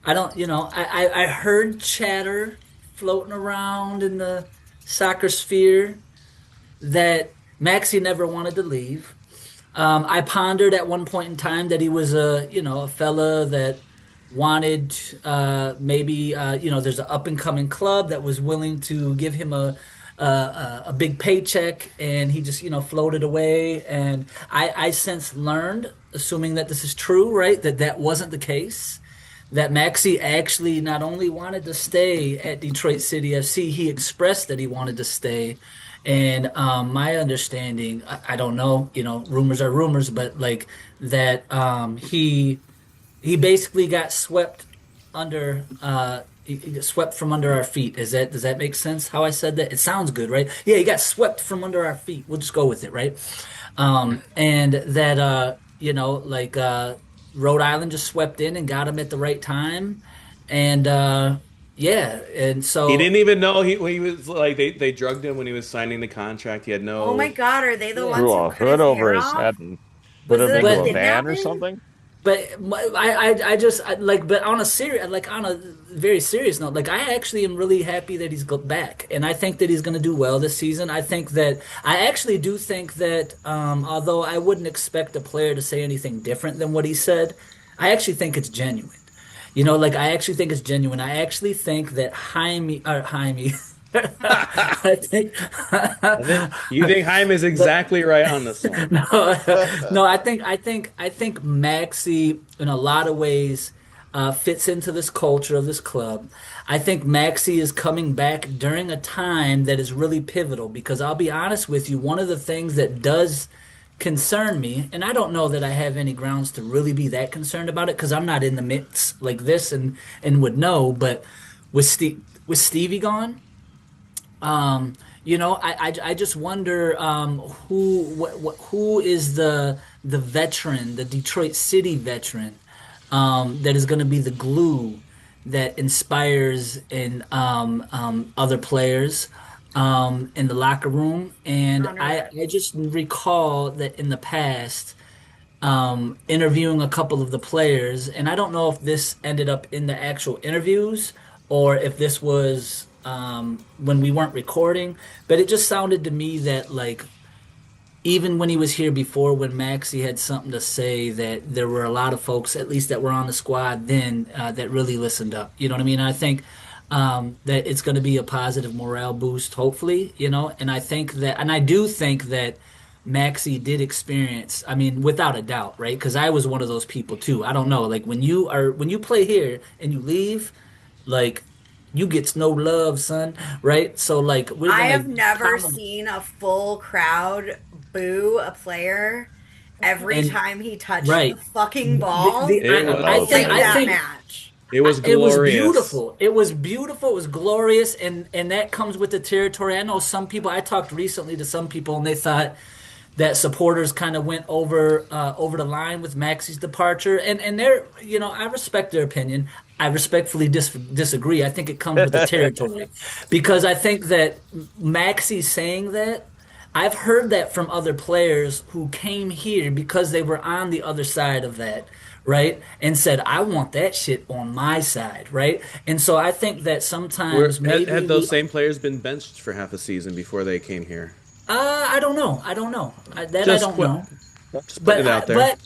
[SPEAKER 3] I don't, I heard chatter floating around in the soccer sphere that Maxi never wanted to leave. I pondered at one point in time that he was a fella that wanted maybe there's an up and coming club that was willing to give him a big paycheck, and he just floated away. And I since learned, assuming that this is true, right, that wasn't the case. That Maxi actually not only wanted to stay at Detroit City FC, he expressed that he wanted to stay. And my understanding, I don't know, rumors are rumors, but like that he basically got swept under he got swept from under our feet. Does that make sense how I said that? It sounds good, right? Yeah, he got swept from under our feet. We'll just go with it, right? And that Rhode Island just swept in and got him at the right time. And yeah, and so
[SPEAKER 4] He didn't even know he was like they drugged him when he was signing the contract. He had no.
[SPEAKER 5] Oh my God, are they the ones
[SPEAKER 6] threw
[SPEAKER 5] who
[SPEAKER 6] a
[SPEAKER 5] cut
[SPEAKER 6] hood
[SPEAKER 5] his
[SPEAKER 6] over
[SPEAKER 5] hair
[SPEAKER 6] his
[SPEAKER 5] off?
[SPEAKER 6] head and put
[SPEAKER 5] Was
[SPEAKER 6] him
[SPEAKER 5] it
[SPEAKER 6] into
[SPEAKER 5] like
[SPEAKER 6] a van or
[SPEAKER 5] kidnapping?
[SPEAKER 6] something.
[SPEAKER 3] But I just but on a very serious note, like I actually am really happy that he's back, and I think that he's going to do well this season. I actually do think that although I wouldn't expect a player to say anything different than what he said, I actually think it's genuine. I actually think it's genuine. I actually think that Jaime I think
[SPEAKER 4] You think Haim is exactly right on this one.
[SPEAKER 3] no, I think Maxi in a lot of ways fits into this culture of this club. I think Maxi is coming back during a time that is really pivotal because I'll be honest with you, one of the things that does concern me, and I don't know that I have any grounds to really be that concerned about it because I'm not in the mix like this and would know, but with Stevie gone. I just wonder who is the veteran, the Detroit City veteran, that is going to be the glue that inspires in other players in the locker room. And I,
[SPEAKER 5] 100.
[SPEAKER 3] I just recall that in the past, interviewing a couple of the players, and I don't know if this ended up in the actual interviews or if this was when we weren't recording, but it just sounded to me that like even when he was here before, when Maxie had something to say, that there were a lot of folks, at least that were on the squad then, that really listened up. You know what I mean? I think that it's going to be a positive morale boost, hopefully. And I think that, and I do think that Maxie did experience, I mean, without a doubt, right? Because I was one of those people too. I don't know, like when you play here and you leave, like you gets no love, son, right? So like we're
[SPEAKER 5] I
[SPEAKER 3] gonna
[SPEAKER 5] have never
[SPEAKER 3] count
[SPEAKER 5] seen a full crowd boo a player every
[SPEAKER 3] and
[SPEAKER 5] time he touched the
[SPEAKER 3] right.
[SPEAKER 5] fucking ball.
[SPEAKER 4] It was
[SPEAKER 3] I
[SPEAKER 5] Like
[SPEAKER 3] think I
[SPEAKER 5] that
[SPEAKER 3] think
[SPEAKER 5] match.
[SPEAKER 4] it was
[SPEAKER 3] it was
[SPEAKER 4] glorious.
[SPEAKER 3] beautiful. It was beautiful. It was glorious, and that comes with the territory. I know some people. I talked recently to some people, and they thought that supporters kind of went over the line with Maxi's departure, and they're I respect their opinion. I respectfully disagree. I think it comes with the territory because I think that Maxi saying that. I've heard that from other players who came here because they were on the other side of that, right? And said, I want that shit on my side, right? And so I think that
[SPEAKER 4] Were
[SPEAKER 3] sometimes
[SPEAKER 4] had
[SPEAKER 3] maybe
[SPEAKER 4] those
[SPEAKER 3] we
[SPEAKER 4] same players been benched for half a season before they came here?
[SPEAKER 3] I don't know. I don't know. I
[SPEAKER 4] Just
[SPEAKER 3] don't
[SPEAKER 4] put
[SPEAKER 3] know.
[SPEAKER 4] just putting it out there.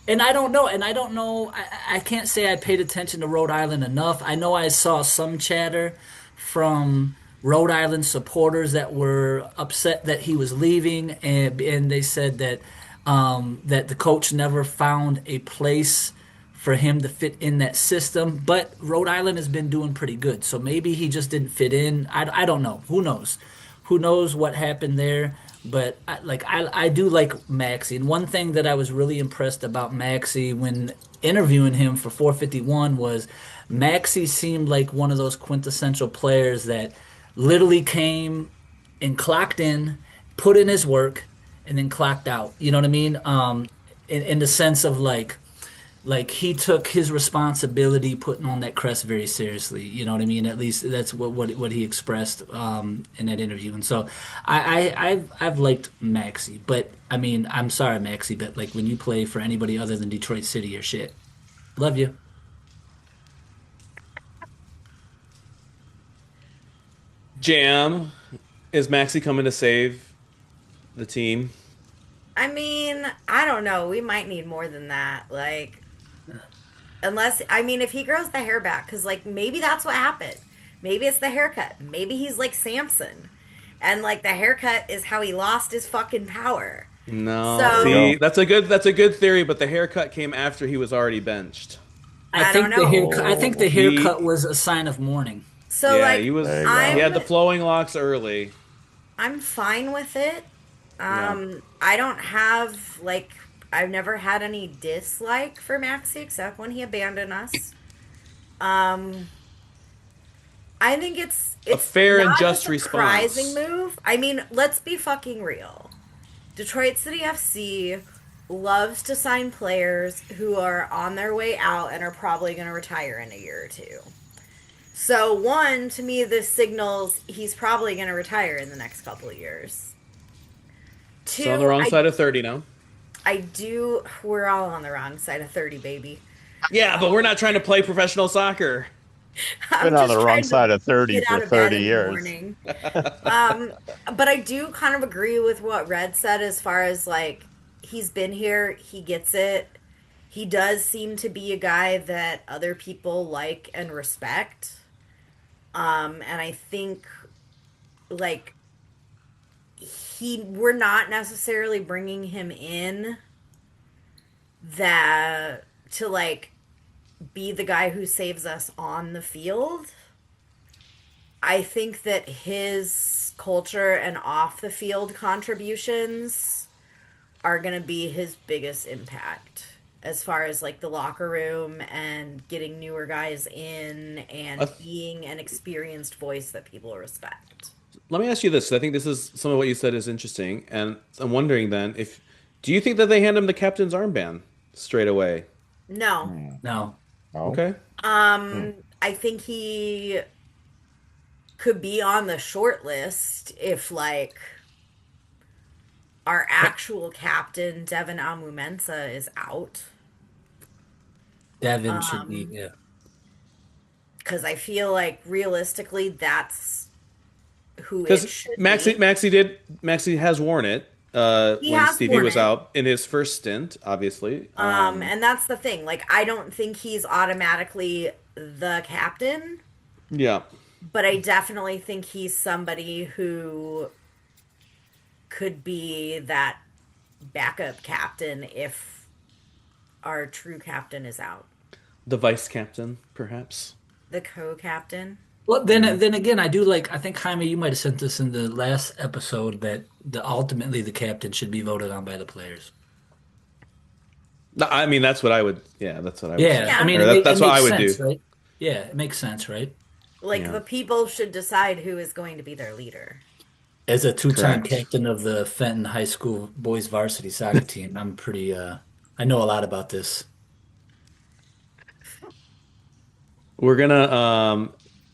[SPEAKER 3] And I don't know. And I don't know. I can't say I paid attention to Rhode Island enough. I know I saw some chatter from Rhode Island supporters that were upset that he was leaving, and they said that that the coach never found a place for him to fit in that system. But Rhode Island has been doing pretty good, so maybe he just didn't fit in. I don't know. Who knows? Who knows what happened there? But I do like Maxi, and one thing that I was really impressed about Maxi when interviewing him for 451 was Maxi seemed like one of those quintessential players that literally came and clocked in, put in his work, and then clocked out. You know what I mean? In the sense of like he took his responsibility putting on that crest very seriously. You know what I mean? At least that's what he expressed in that interview. And so I've liked Maxi, but I mean I'm sorry Maxi, but like when you play for anybody other than Detroit City, you're shit. Love you.
[SPEAKER 4] Jam, is Maxi coming to save the team?
[SPEAKER 5] I mean, I don't know. We might need more than that. Like, unless, I mean, if he grows the hair back, because, like, maybe that's what happened. Maybe it's the haircut. Maybe he's like Samson. And, like, the haircut is how he lost his fucking power.
[SPEAKER 4] No.
[SPEAKER 5] So,
[SPEAKER 4] See, that's a good theory, but the haircut came after he was already benched.
[SPEAKER 5] I don't
[SPEAKER 3] I think the
[SPEAKER 5] know.
[SPEAKER 4] He
[SPEAKER 3] haircut was a sign of mourning.
[SPEAKER 5] So,
[SPEAKER 4] Yeah,
[SPEAKER 5] like,
[SPEAKER 4] he was
[SPEAKER 6] There you
[SPEAKER 4] he
[SPEAKER 6] go.
[SPEAKER 4] had the flowing locks early.
[SPEAKER 5] I'm fine with it.
[SPEAKER 4] Yeah.
[SPEAKER 5] I don't have, like, I've never had any dislike for Maxi except when he abandoned us. Um, I think
[SPEAKER 4] A
[SPEAKER 5] it's
[SPEAKER 4] fair and
[SPEAKER 5] not
[SPEAKER 4] just
[SPEAKER 5] a surprising
[SPEAKER 4] response.
[SPEAKER 5] move. I mean, let's be fucking real. Detroit City FC loves to sign players who are on their way out and are probably going to retire in a year or two. So, one, to me, this signals he's probably going to retire in the next couple of years.
[SPEAKER 4] It's on the
[SPEAKER 5] Two,
[SPEAKER 4] wrong side of 30 now.
[SPEAKER 5] we're all on the wrong side of 30, baby.
[SPEAKER 4] Yeah, but we're not trying to play professional soccer.
[SPEAKER 5] I'm
[SPEAKER 6] Been on
[SPEAKER 5] just
[SPEAKER 6] the
[SPEAKER 5] trying
[SPEAKER 6] wrong
[SPEAKER 5] to
[SPEAKER 6] side of 30
[SPEAKER 5] get
[SPEAKER 6] for
[SPEAKER 5] out of bed
[SPEAKER 6] 30
[SPEAKER 5] in the
[SPEAKER 6] years.
[SPEAKER 5] morning. But I do kind of agree with what Red said as far as like he's been here, he gets it. He does seem to be a guy that other people like and respect. And I think like we're not necessarily bringing him in that to like be the guy who saves us on the field. I think that his culture and off the field contributions are going to be his biggest impact as far as like the locker room and getting newer guys in and being an experienced voice that people respect.
[SPEAKER 4] Let me ask you this. I think this is some of what you said is interesting, and I'm wondering then do you think that they hand him the captain's armband straight away?
[SPEAKER 5] No.
[SPEAKER 3] No.
[SPEAKER 6] Oh.
[SPEAKER 4] Okay.
[SPEAKER 5] I think he could be on the short list if like our actual captain Devin Amumensa is out.
[SPEAKER 3] Devin should be, yeah.
[SPEAKER 5] Because I feel like realistically that's who it should be.
[SPEAKER 4] Maxi has worn it when Stevie was out in his first stint, obviously.
[SPEAKER 5] And that's the thing. Like, I don't think he's automatically the captain.
[SPEAKER 4] Yeah.
[SPEAKER 5] But I definitely think he's somebody who could be that backup captain if our true captain is out.
[SPEAKER 4] The vice captain, perhaps.
[SPEAKER 5] The co-captain.
[SPEAKER 3] Well, then again, I think Jaime, you might have sent this in the last episode that ultimately the captain should be voted on by the players.
[SPEAKER 4] No, I mean, that's what I would. Yeah, that's what I would.
[SPEAKER 3] Yeah,
[SPEAKER 4] say.
[SPEAKER 3] I mean,
[SPEAKER 4] that's what I would
[SPEAKER 3] sense,
[SPEAKER 4] do.
[SPEAKER 3] Right? Yeah, it makes sense, right?
[SPEAKER 5] Like the people should decide who is going to be their leader.
[SPEAKER 3] As a two-time captain of the Fenton High School boys varsity soccer team, I'm pretty. I know a lot about this.
[SPEAKER 4] We're gonna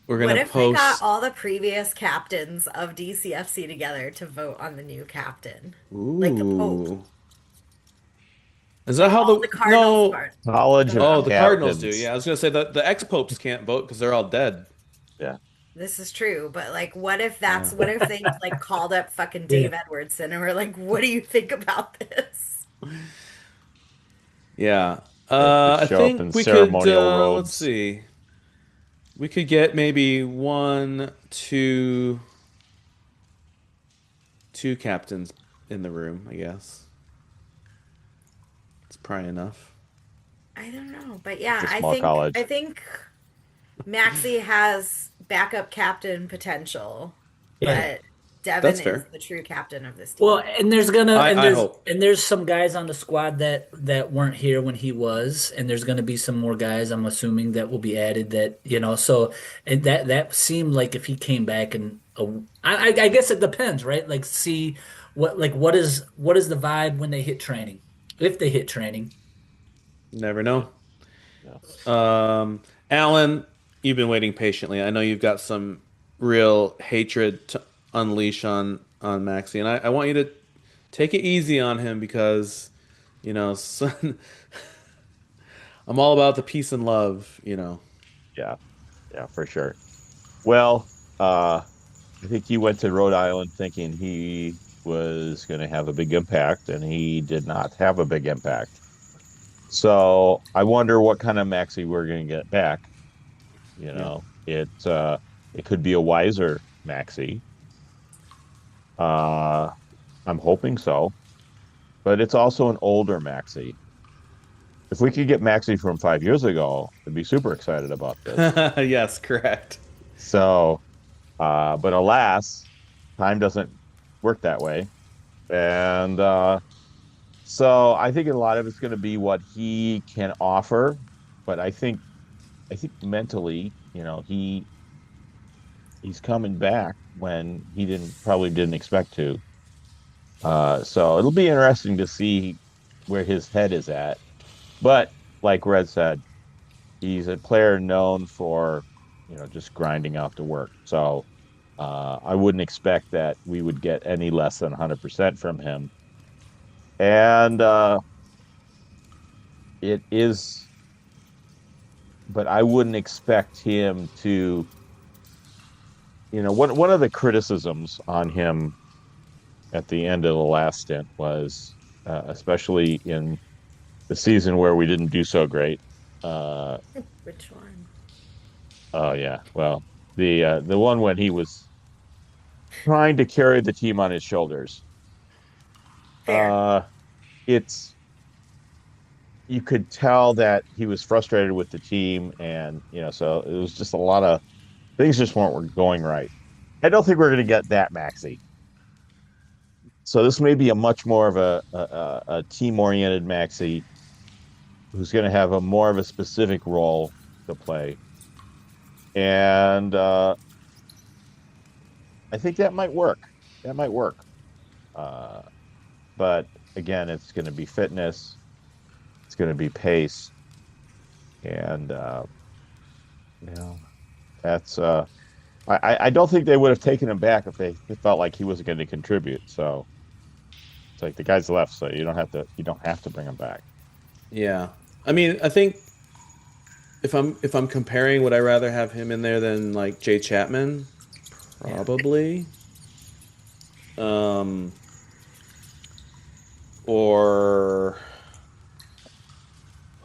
[SPEAKER 5] What if
[SPEAKER 4] post.
[SPEAKER 5] we got all the previous captains of DCFC together to vote on the new captain, like the Pope?
[SPEAKER 4] Is that how
[SPEAKER 5] the Cardinals part?
[SPEAKER 6] College of
[SPEAKER 4] the Cardinals do. Yeah, I was gonna say that the ex-popes can't vote because they're all dead.
[SPEAKER 6] Yeah.
[SPEAKER 5] This is true, but like, what if they like called up fucking Dave Edwardson and were like, "What do you think about this?"
[SPEAKER 4] Yeah, I think we could. Let's see. We could get maybe two captains in the room, I guess. It's probably enough.
[SPEAKER 5] I don't know, but yeah,
[SPEAKER 6] I
[SPEAKER 5] think Maxi has backup captain potential, but Devin is the true captain of this team.
[SPEAKER 3] Well, and there's some guys on the squad that weren't here when he was, and there's going to be some more guys, I'm assuming, that will be added. That so and that seemed like if he came back and I guess it depends, right? Like, see what is the vibe when they hit training, if they hit training.
[SPEAKER 4] Never know. Alan, you've been waiting patiently. I know you've got some real hatred to unleash on Maxi, and I want you to take it easy on him because, son, I'm all about the peace and love,
[SPEAKER 6] Yeah, for sure. Well, I think he went to Rhode Island thinking he was going to have a big impact, and he did not have a big impact. So I wonder what kind of Maxi we're going to get back. It could be a wiser Maxi. I'm hoping so, but it's also an older Maxi. If we could get Maxi from 5 years ago, I'd be super excited about this.
[SPEAKER 4] Yes, correct.
[SPEAKER 6] So, but alas, time doesn't work that way. And so I think a lot of it's going to be what he can offer. But I think mentally, he's coming back when he probably didn't expect to. So it'll be interesting to see where his head is at. But like Red said, he's a player known for, just grinding out the work. So I wouldn't expect that we would get any less than 100% from him. And it is, but I wouldn't expect him to, one of the criticisms on him at the end of the last stint was, especially in the season where we didn't do so great.
[SPEAKER 5] Which one?
[SPEAKER 6] Oh yeah, well, the one when he was trying to carry the team on his shoulders.
[SPEAKER 5] Fair.
[SPEAKER 6] It's you could tell that he was frustrated with the team, and so it was just a lot of things just weren't going right. I don't think we're going to get that Maxi. So this may be a much more of a team-oriented Maxi who's going to have a more of a specific role to play. And I think that might work. That might work. But again, it's going to be fitness. It's going to be pace. And, that's, I don't think they would have taken him back if they felt like he wasn't going to contribute. So it's like the guy's left, so you don't have to bring him back.
[SPEAKER 4] Yeah. I mean, I think if I'm comparing, would I rather have him in there than like Jay Chapman? Probably. Or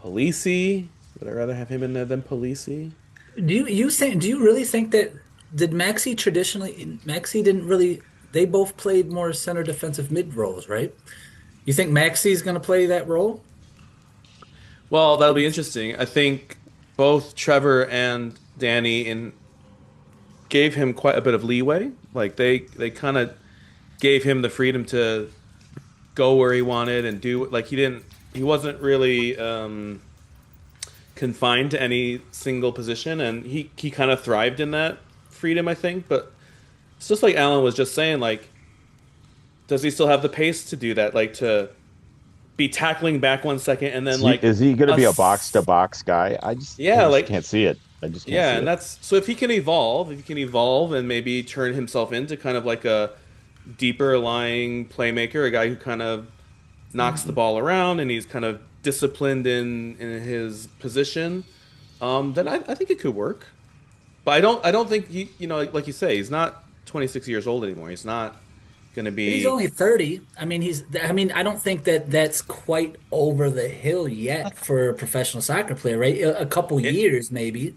[SPEAKER 4] Polisi. Would I rather have him in there than Polisi?
[SPEAKER 3] Do you really think that Maxi didn't really, they both played more center defensive mid roles, right? You think Maxi's going to play that role?
[SPEAKER 4] Well, that'll be interesting. I think both Trevor and Danny gave him quite a bit of leeway. Like they kind of gave him the freedom to go where he wanted and do like he wasn't really confined to any single position, and he kind of thrived in that freedom, I think. But it's just like Alan was just saying, like, does he still have the pace to do that? Like to be tackling back 1 second and then
[SPEAKER 6] Is he going to be a box to box guy? I just can't see it. I just can't see
[SPEAKER 4] and
[SPEAKER 6] it.
[SPEAKER 4] that's so if he can evolve and maybe turn himself into kind of like a deeper lying playmaker, a guy who kind of knocks the ball around and he's kind of disciplined in his position, then I think it could work. But I don't think he, like you say, he's not 26 years old anymore. He's not going to be.
[SPEAKER 3] He's only 30. I mean, I don't think that that's quite over the hill yet for a professional soccer player, right? A couple years maybe.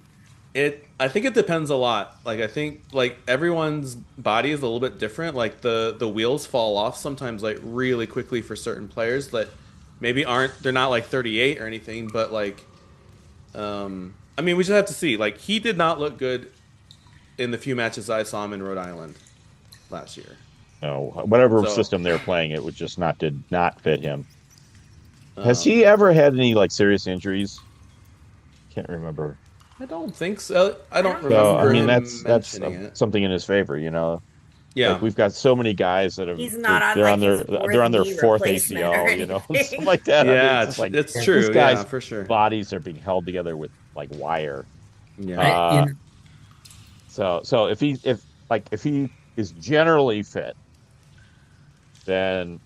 [SPEAKER 4] I think it depends a lot. Like I think like everyone's body is a little bit different. Like the wheels fall off sometimes like really quickly for certain players that maybe they're not like 38 or anything, but like I mean, we just have to see. Like he did not look good in the few matches I saw him in Rhode Island last year.
[SPEAKER 6] No, whatever system they were playing, it did not fit him. Has he ever had any like serious injuries? Can't remember.
[SPEAKER 4] I don't think so. I don't remember.
[SPEAKER 6] So, I mean,
[SPEAKER 4] him
[SPEAKER 6] that's
[SPEAKER 4] mentioning it.
[SPEAKER 6] something in his favor,
[SPEAKER 4] Yeah,
[SPEAKER 6] Like we've got so many guys that have
[SPEAKER 5] He's not on
[SPEAKER 6] they're on their
[SPEAKER 5] his
[SPEAKER 6] fourth
[SPEAKER 5] replacement or
[SPEAKER 6] ACL,
[SPEAKER 5] anything.
[SPEAKER 6] something like that. I mean,
[SPEAKER 4] yeah,
[SPEAKER 6] just like,
[SPEAKER 4] it's true.
[SPEAKER 6] This guy's
[SPEAKER 4] Yeah, for sure.
[SPEAKER 6] bodies are being held together with like wire.
[SPEAKER 4] Yeah,
[SPEAKER 6] So if he is generally fit, then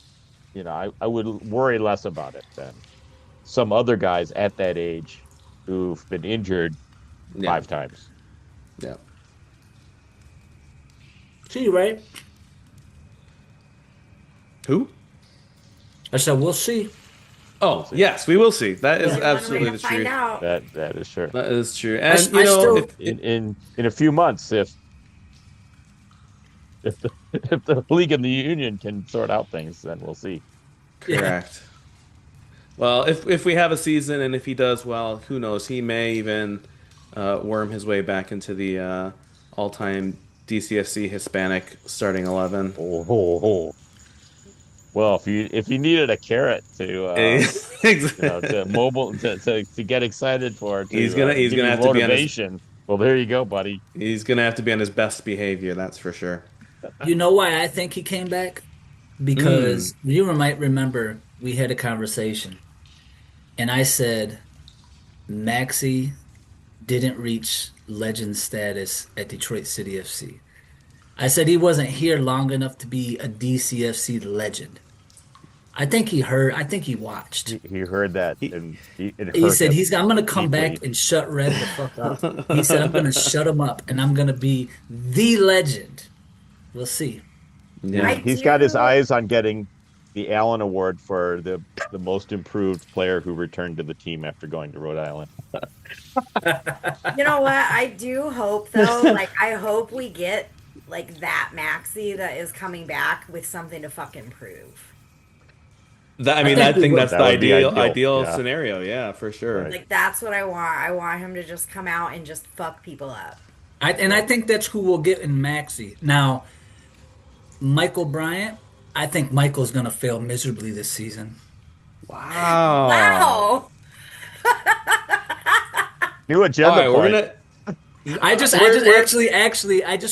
[SPEAKER 6] I would worry less about it than some other guys at that age who've been injured 5 times.
[SPEAKER 4] Yeah.
[SPEAKER 3] See, right?
[SPEAKER 4] Who?
[SPEAKER 3] I said we'll see.
[SPEAKER 4] Oh, yes, we will see. That is absolutely the
[SPEAKER 5] Find
[SPEAKER 4] truth.
[SPEAKER 5] out.
[SPEAKER 6] That is true.
[SPEAKER 4] That is true. And
[SPEAKER 3] I still-
[SPEAKER 6] In a few months, if the league and the union can sort out things, then we'll see.
[SPEAKER 4] correct. Well, if we have a season and if he does well, who knows? He may even worm his way back into the all-time DCFC Hispanic starting 11.
[SPEAKER 6] Oh. Well, if you needed a carrot to to get excited for,
[SPEAKER 4] he's gonna
[SPEAKER 6] give you
[SPEAKER 4] have to be on his,
[SPEAKER 6] motivation. Well, there you go, buddy.
[SPEAKER 4] he's gonna have to be on his best behavior. That's for sure.
[SPEAKER 3] You know why I think he came back? Because you might remember we had a conversation, and I said Maxi didn't reach legend status at Detroit City FC. I said he wasn't here long enough to be a DCFC legend. I think he watched.
[SPEAKER 6] He heard that, and it
[SPEAKER 3] He
[SPEAKER 6] hurt
[SPEAKER 3] said
[SPEAKER 6] him
[SPEAKER 3] I'm going to come
[SPEAKER 6] deeply.
[SPEAKER 3] back and shut Red the fuck up. He said I'm going to shut him up, and I'm going to be the legend. We'll see.
[SPEAKER 4] Yeah.
[SPEAKER 6] He's got his eyes on getting the Allen Award for the most improved player who returned to the team after going to Rhode Island.
[SPEAKER 5] You know what? I do hope though. Like I hope we get like that Maxi that is coming back with something to fucking prove.
[SPEAKER 4] I think that's
[SPEAKER 6] That
[SPEAKER 4] the
[SPEAKER 6] would be
[SPEAKER 4] ideal
[SPEAKER 6] yeah.
[SPEAKER 4] scenario. Yeah, for sure.
[SPEAKER 6] Right.
[SPEAKER 5] Like that's what I want. I want him to just come out and just fuck people up.
[SPEAKER 3] I think that's who we'll get in Maxi. Now, Michael Bryant, I think Michael's gonna fail miserably this season.
[SPEAKER 4] Wow.
[SPEAKER 5] Wow.
[SPEAKER 6] New
[SPEAKER 4] All
[SPEAKER 6] agenda
[SPEAKER 4] right,
[SPEAKER 6] point.
[SPEAKER 3] I just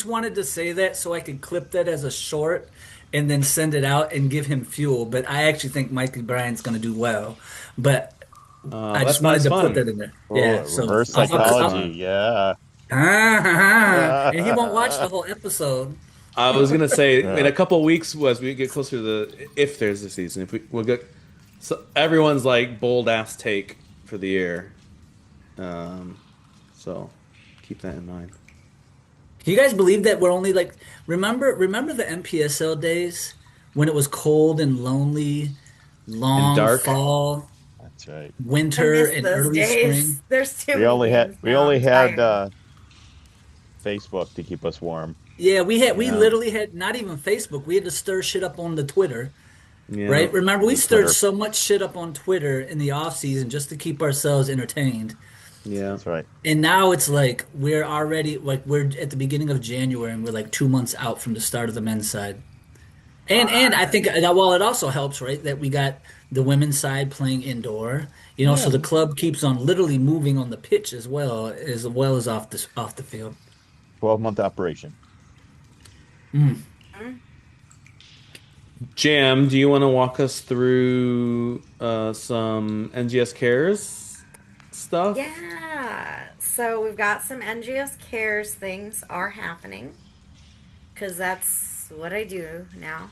[SPEAKER 3] wanted to say that so I could clip that as a short and then send it out and give him fuel. But I actually think Michael Bryant's gonna do well. But I just wanted
[SPEAKER 4] that's
[SPEAKER 3] to put
[SPEAKER 4] fun.
[SPEAKER 3] that in there.
[SPEAKER 6] Oh,
[SPEAKER 3] Yeah, so
[SPEAKER 6] reverse
[SPEAKER 3] I'll
[SPEAKER 6] psychology. Yeah.
[SPEAKER 3] and he won't watch the whole episode.
[SPEAKER 4] I was gonna say
[SPEAKER 6] Yeah.
[SPEAKER 4] in a couple of weeks, as we get closer to if there's a season, if we'll get so everyone's like bold ass take for the year. So keep that in mind.
[SPEAKER 3] Can you guys believe that we're only like remember the MPSL days when it was cold and lonely, long
[SPEAKER 4] dark.
[SPEAKER 3] fall,
[SPEAKER 6] That's right.
[SPEAKER 5] I
[SPEAKER 3] winter,
[SPEAKER 5] miss
[SPEAKER 3] and
[SPEAKER 5] those
[SPEAKER 3] early
[SPEAKER 5] days.
[SPEAKER 3] spring?
[SPEAKER 5] There's too
[SPEAKER 6] We
[SPEAKER 5] many
[SPEAKER 6] only had
[SPEAKER 5] games now. I'm tired.
[SPEAKER 6] Facebook to keep us warm.
[SPEAKER 3] Yeah, we
[SPEAKER 4] Yeah.
[SPEAKER 3] literally had not even Facebook. We had to stir shit up on the Twitter,
[SPEAKER 4] Yeah.
[SPEAKER 3] right? Remember, we
[SPEAKER 6] The
[SPEAKER 3] stirred
[SPEAKER 6] Twitter.
[SPEAKER 3] so much shit up on Twitter in the off season just to keep ourselves entertained.
[SPEAKER 4] Yeah.
[SPEAKER 6] That's right.
[SPEAKER 3] And now it's like we're already like we're at the beginning of January and we're like 2 months out from the start of the men's side. And I think well it also helps, right, that we got the women's side playing indoor. So the club keeps on literally moving on the pitch as well as off the field.
[SPEAKER 6] 12-month operation.
[SPEAKER 4] Jam, do you want to walk us through some NGS Cares stuff?
[SPEAKER 5] Yeah. So we've got some NGS Cares things are happening because that's what I do now.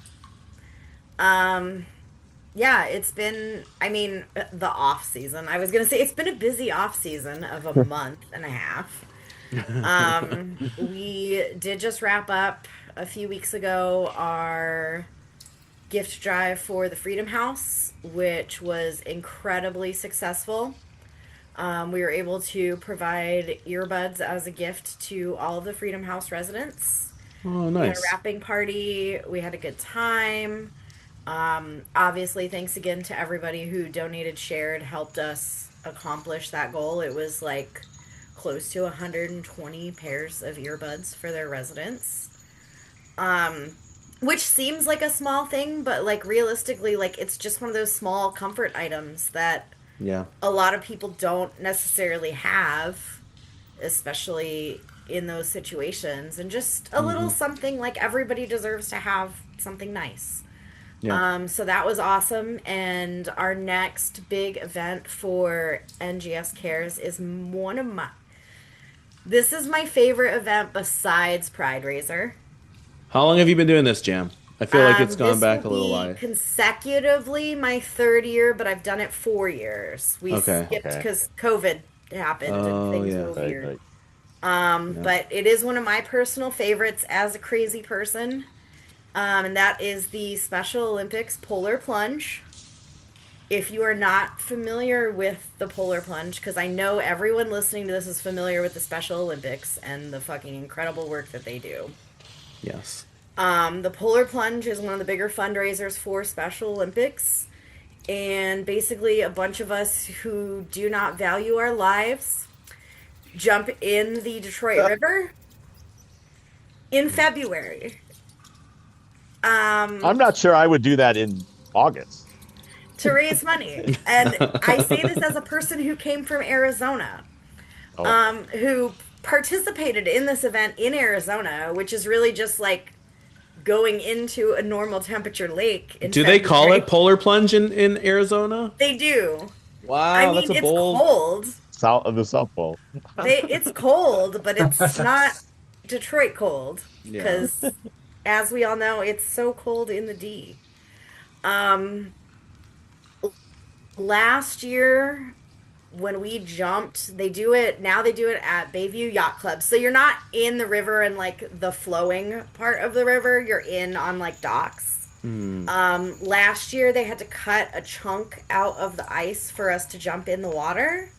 [SPEAKER 5] Yeah, it's been, the off season. I was going to say it's been a busy off season of a month and a half. We did just wrap up a few weeks ago our gift drive for the Freedom House, which was incredibly successful. We were able to provide earbuds as a gift to all of the Freedom House residents.
[SPEAKER 4] Oh,
[SPEAKER 5] We had a
[SPEAKER 4] nice.
[SPEAKER 5] wrapping party. We had a good time. Obviously, thanks again to everybody who donated, shared, helped us accomplish that goal. It was like close to 120 pairs of earbuds for their residents. Which seems like a small thing, but like realistically, like it's just one of those small comfort items that
[SPEAKER 4] Yeah.
[SPEAKER 5] a lot of people don't necessarily have, especially in those situations. And just a little something, like everybody deserves to have something nice.
[SPEAKER 4] Yeah.
[SPEAKER 5] So that was awesome. And our next big event for NGS Cares is this is my favorite event besides Pride Raiser.
[SPEAKER 4] How long have you been doing this, Jam? I feel like it's gone
[SPEAKER 5] This
[SPEAKER 4] back a
[SPEAKER 5] will
[SPEAKER 4] little
[SPEAKER 5] be
[SPEAKER 4] while.
[SPEAKER 5] consecutively my third year, but I've done it 4 years. We
[SPEAKER 4] Okay.
[SPEAKER 5] skipped
[SPEAKER 6] Okay.
[SPEAKER 5] because COVID happened
[SPEAKER 4] Oh,
[SPEAKER 5] and things
[SPEAKER 4] yeah.
[SPEAKER 5] were
[SPEAKER 6] Right,
[SPEAKER 5] weird.
[SPEAKER 6] right.
[SPEAKER 5] But it is one of my personal favorites as a crazy person. And that is the Special Olympics Polar Plunge. If you are not familiar with the Polar Plunge, because I know everyone listening to this is familiar with the Special Olympics and the fucking incredible work that they do.
[SPEAKER 4] Yes.
[SPEAKER 5] The Polar Plunge is one of the bigger fundraisers for Special Olympics. And basically, a bunch of us who do not value our lives jump in the Detroit River in February.
[SPEAKER 6] I'm not sure I would do that in August.
[SPEAKER 5] To raise money. And I say this as a person who came from Arizona, who participated in this event in Arizona, which is really just like going into a normal temperature lake. In
[SPEAKER 4] Do they call
[SPEAKER 5] February.
[SPEAKER 4] it polar plunge in Arizona?
[SPEAKER 5] They do.
[SPEAKER 4] Wow,
[SPEAKER 5] I mean,
[SPEAKER 4] that's a
[SPEAKER 5] it's
[SPEAKER 4] bold.
[SPEAKER 5] cold.
[SPEAKER 6] South of the South Pole.
[SPEAKER 5] It's cold, but it's not Detroit cold.
[SPEAKER 4] Yeah.
[SPEAKER 5] Because, as we all know, it's so cold in the D. Last year, when we jumped, they do it at Bayview Yacht Club. So you're not in the river and like the flowing part of the river. You're in on like docks. Last year, they had to cut a chunk out of the ice for us to jump in the water.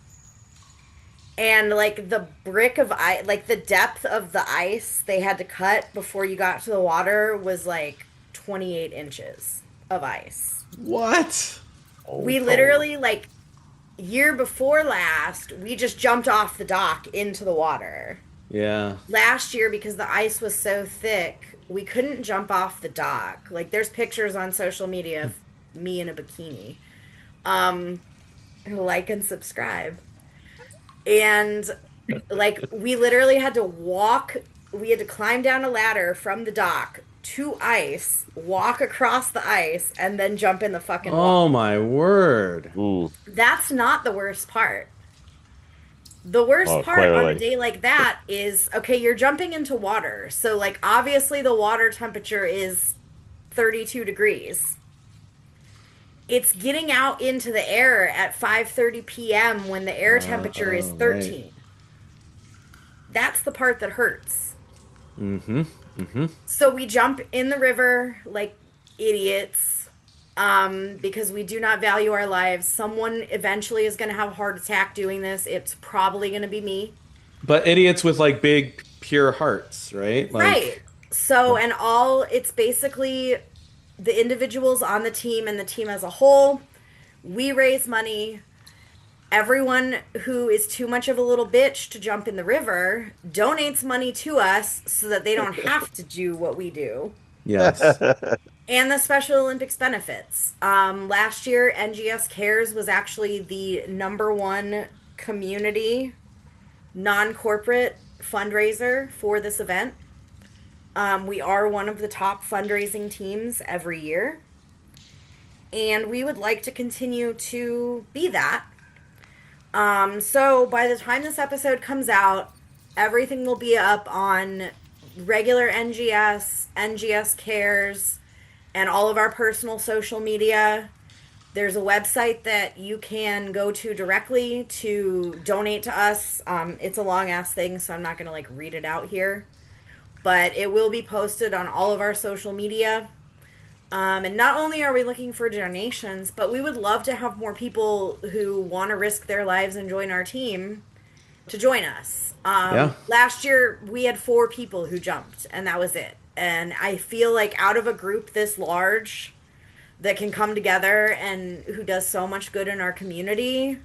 [SPEAKER 5] And like the brick of ice, like the depth of the ice they had to cut before you got to the water was like 28 inches of ice.
[SPEAKER 4] What?
[SPEAKER 5] We literally, like, year before last, we just jumped off the dock into the water.
[SPEAKER 4] Yeah.
[SPEAKER 5] Last year, because the ice was so thick, we couldn't jump off the dock. Like, there's pictures on social media of me in a bikini. Like and subscribe. And, like, we literally had to we had to climb down a ladder from the dock to ice, walk across the ice, and then jump in the fucking water.
[SPEAKER 4] Oh, my word.
[SPEAKER 6] Ooh.
[SPEAKER 5] That's not the worst part. The worst part
[SPEAKER 6] clearly.
[SPEAKER 5] on a day like that is, okay, you're jumping into water. So, like, obviously the water temperature is 32 degrees. It's getting out into the air at 5:30 p.m. when the air temperature is 13. Right. That's the part that hurts.
[SPEAKER 4] Mm-hmm. Mm-hmm.
[SPEAKER 5] So we jump in the river like idiots because we do not value our lives. Someone eventually is going to have a heart attack doing this. It's probably going to be me.
[SPEAKER 4] But idiots with like big, pure hearts, right? Like...
[SPEAKER 5] Right. So, and it's basically the individuals on the team and the team as a whole. We raise money. Everyone who is too much of a little bitch to jump in the river donates money to us so that they don't have to do what we do.
[SPEAKER 4] Yes.
[SPEAKER 5] And the Special Olympics benefits. Last year, NGS Cares was actually the #1 community, non-corporate fundraiser for this event. We are one of the top fundraising teams every year. And we would like to continue to be that. So by the time this episode comes out, everything will be up on regular NGS Cares, and all of our personal social media. There's a website that you can go to directly to donate to us. It's a long ass thing, so I'm not going to like read it out here, but it will be posted on all of our social media. And not only are we looking for donations, but we would love to have more people who want to risk their lives and join our team to join us. Last year, we had 4 people who jumped, and that was it. And I feel like out of a group this large that can come together and who does so much good in our community,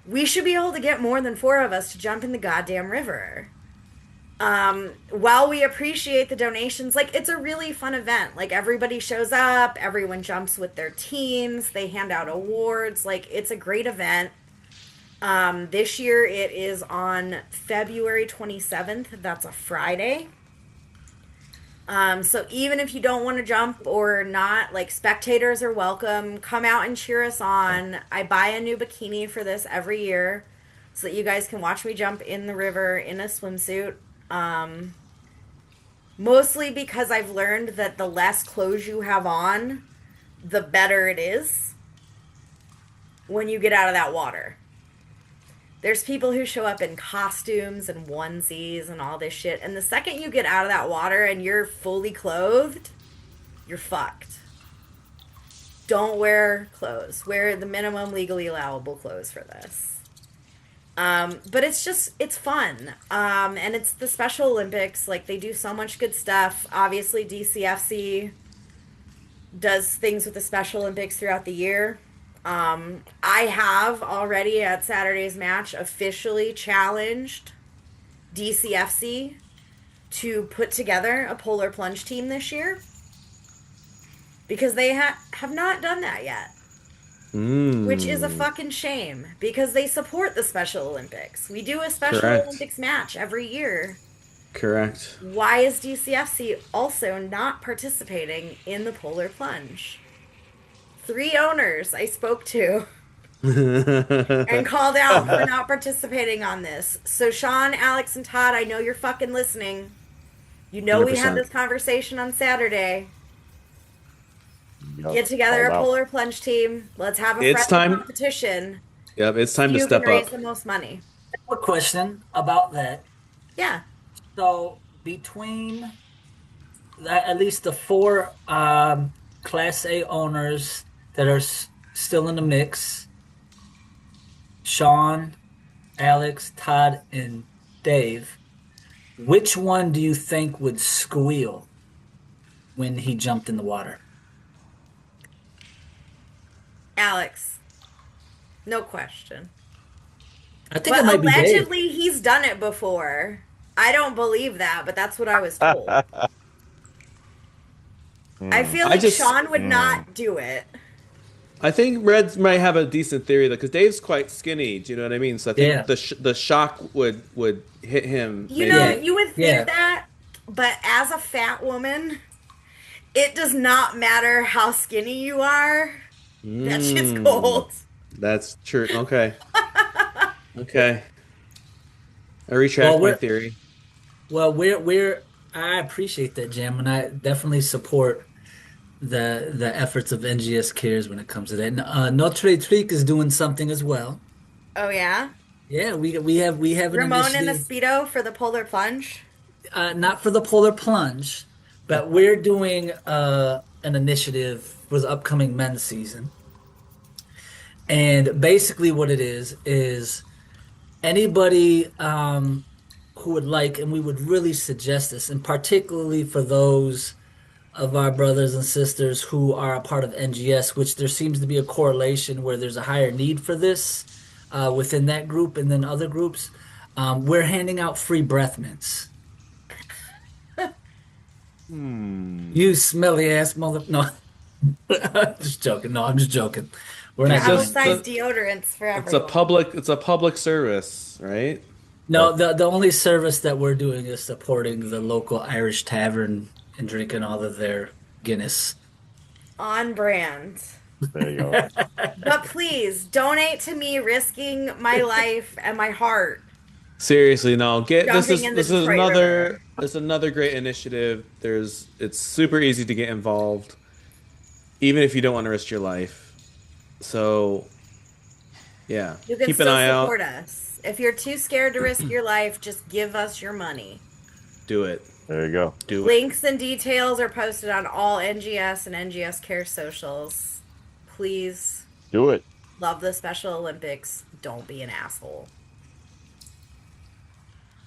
[SPEAKER 5] we should be able to get more than 4 of us to jump in the goddamn river. While we appreciate the donations, like, it's a really fun event. Like, everybody shows up, everyone jumps with their teams, they hand out awards. Like, it's a great event. This year it is on February 27th. That's a Friday. So even if you don't want to jump or not, like, spectators are welcome. Come out and cheer us on. I buy a new bikini for this every year so that you guys can watch me jump in the river in a swimsuit. Mostly because I've learned that the less clothes you have on, the better it is when you get out of that water. There's people who show up in costumes and onesies and all this shit, and the second you get out of that water and you're fully clothed, you're fucked. Don't wear clothes. Wear the minimum legally allowable clothes for this. But it's fun. And it's the Special Olympics. Like, they do so much good stuff. Obviously, DCFC does things with the Special Olympics throughout the year. I have already at Saturday's match officially challenged DCFC to put together a polar plunge team this year. Because they have not done that yet. Which is a fucking shame, because they support the Special Olympics. We do a Special Olympics match every year.
[SPEAKER 4] Correct.
[SPEAKER 5] Why is DCFC also not participating in the polar plunge? 3 owners I spoke to and called out for not participating on this. So Sean, Alex, and Todd, I know you're fucking listening. You know 100%. We had this conversation on Saturday. Get together a polar plunge team. Let's have a friendly competition.
[SPEAKER 4] Yep, it's time to step up.
[SPEAKER 5] Raise the most money.
[SPEAKER 3] I have a question about that.
[SPEAKER 5] Yeah.
[SPEAKER 3] So between at least the 4 Class A owners that are still in the mix, Sean, Alex, Todd, and Dave, which one do you think would squeal when he jumped in the water?
[SPEAKER 5] Alex, no question.
[SPEAKER 3] I think
[SPEAKER 5] But
[SPEAKER 3] it might be Dave.
[SPEAKER 5] allegedly, he's done it before. I don't believe that, but that's what I was told. I feel like Sean would not do it.
[SPEAKER 4] I think Reds might have a decent theory though, because Dave's quite skinny. Do you know what I mean? So I think
[SPEAKER 3] Yeah.
[SPEAKER 4] the shock would hit him.
[SPEAKER 5] You
[SPEAKER 4] maybe.
[SPEAKER 5] know,
[SPEAKER 3] Yeah.
[SPEAKER 5] you would think that, but as a fat woman, it does not matter how skinny you are. That shit's cold.
[SPEAKER 4] That's true. Okay. Okay. I retract my theory.
[SPEAKER 3] Well, I appreciate that, Jam, and I definitely support the efforts of NGS Cares when it comes to that. Notre Trick is doing something as well.
[SPEAKER 5] Oh yeah,
[SPEAKER 3] Yeah, we have an
[SPEAKER 5] Ramon and the
[SPEAKER 3] initiative,
[SPEAKER 5] Speedo for the polar plunge.
[SPEAKER 3] not for the polar plunge, but we're doing an initiative for the upcoming men's season. And basically, what it is anybody who would like, and we would really suggest this, and particularly for those of our brothers and sisters who are a part of NGS, which there seems to be a correlation where there's a higher need for this within that group and then other groups. We're handing out free breath mints. You smelly ass mother. No, I'm just joking. No, I'm just joking. We're not doing
[SPEAKER 4] just-
[SPEAKER 5] Travel size deodorants for everyone.
[SPEAKER 4] It's a public service, right?
[SPEAKER 3] No, the only service that we're doing is supporting the local Irish tavern and drinking all of their Guinness.
[SPEAKER 5] On brand.
[SPEAKER 6] There you go.
[SPEAKER 5] But please donate to me risking my life and my heart.
[SPEAKER 4] Seriously, no.
[SPEAKER 5] Jumping in the
[SPEAKER 4] This is
[SPEAKER 5] Detroit River.
[SPEAKER 4] another great initiative. It's super easy to get involved, even if you don't want to risk your life. So, yeah,
[SPEAKER 5] You can
[SPEAKER 4] keep
[SPEAKER 5] still
[SPEAKER 4] an eye out.
[SPEAKER 5] support us. If you're too scared to risk your life, just give us your money.
[SPEAKER 4] Do it.
[SPEAKER 6] There you go.
[SPEAKER 4] Do it.
[SPEAKER 5] Links and details are posted on all NGS and NGS Care socials. Please
[SPEAKER 6] Do it.
[SPEAKER 5] love the Special Olympics. Don't be an asshole.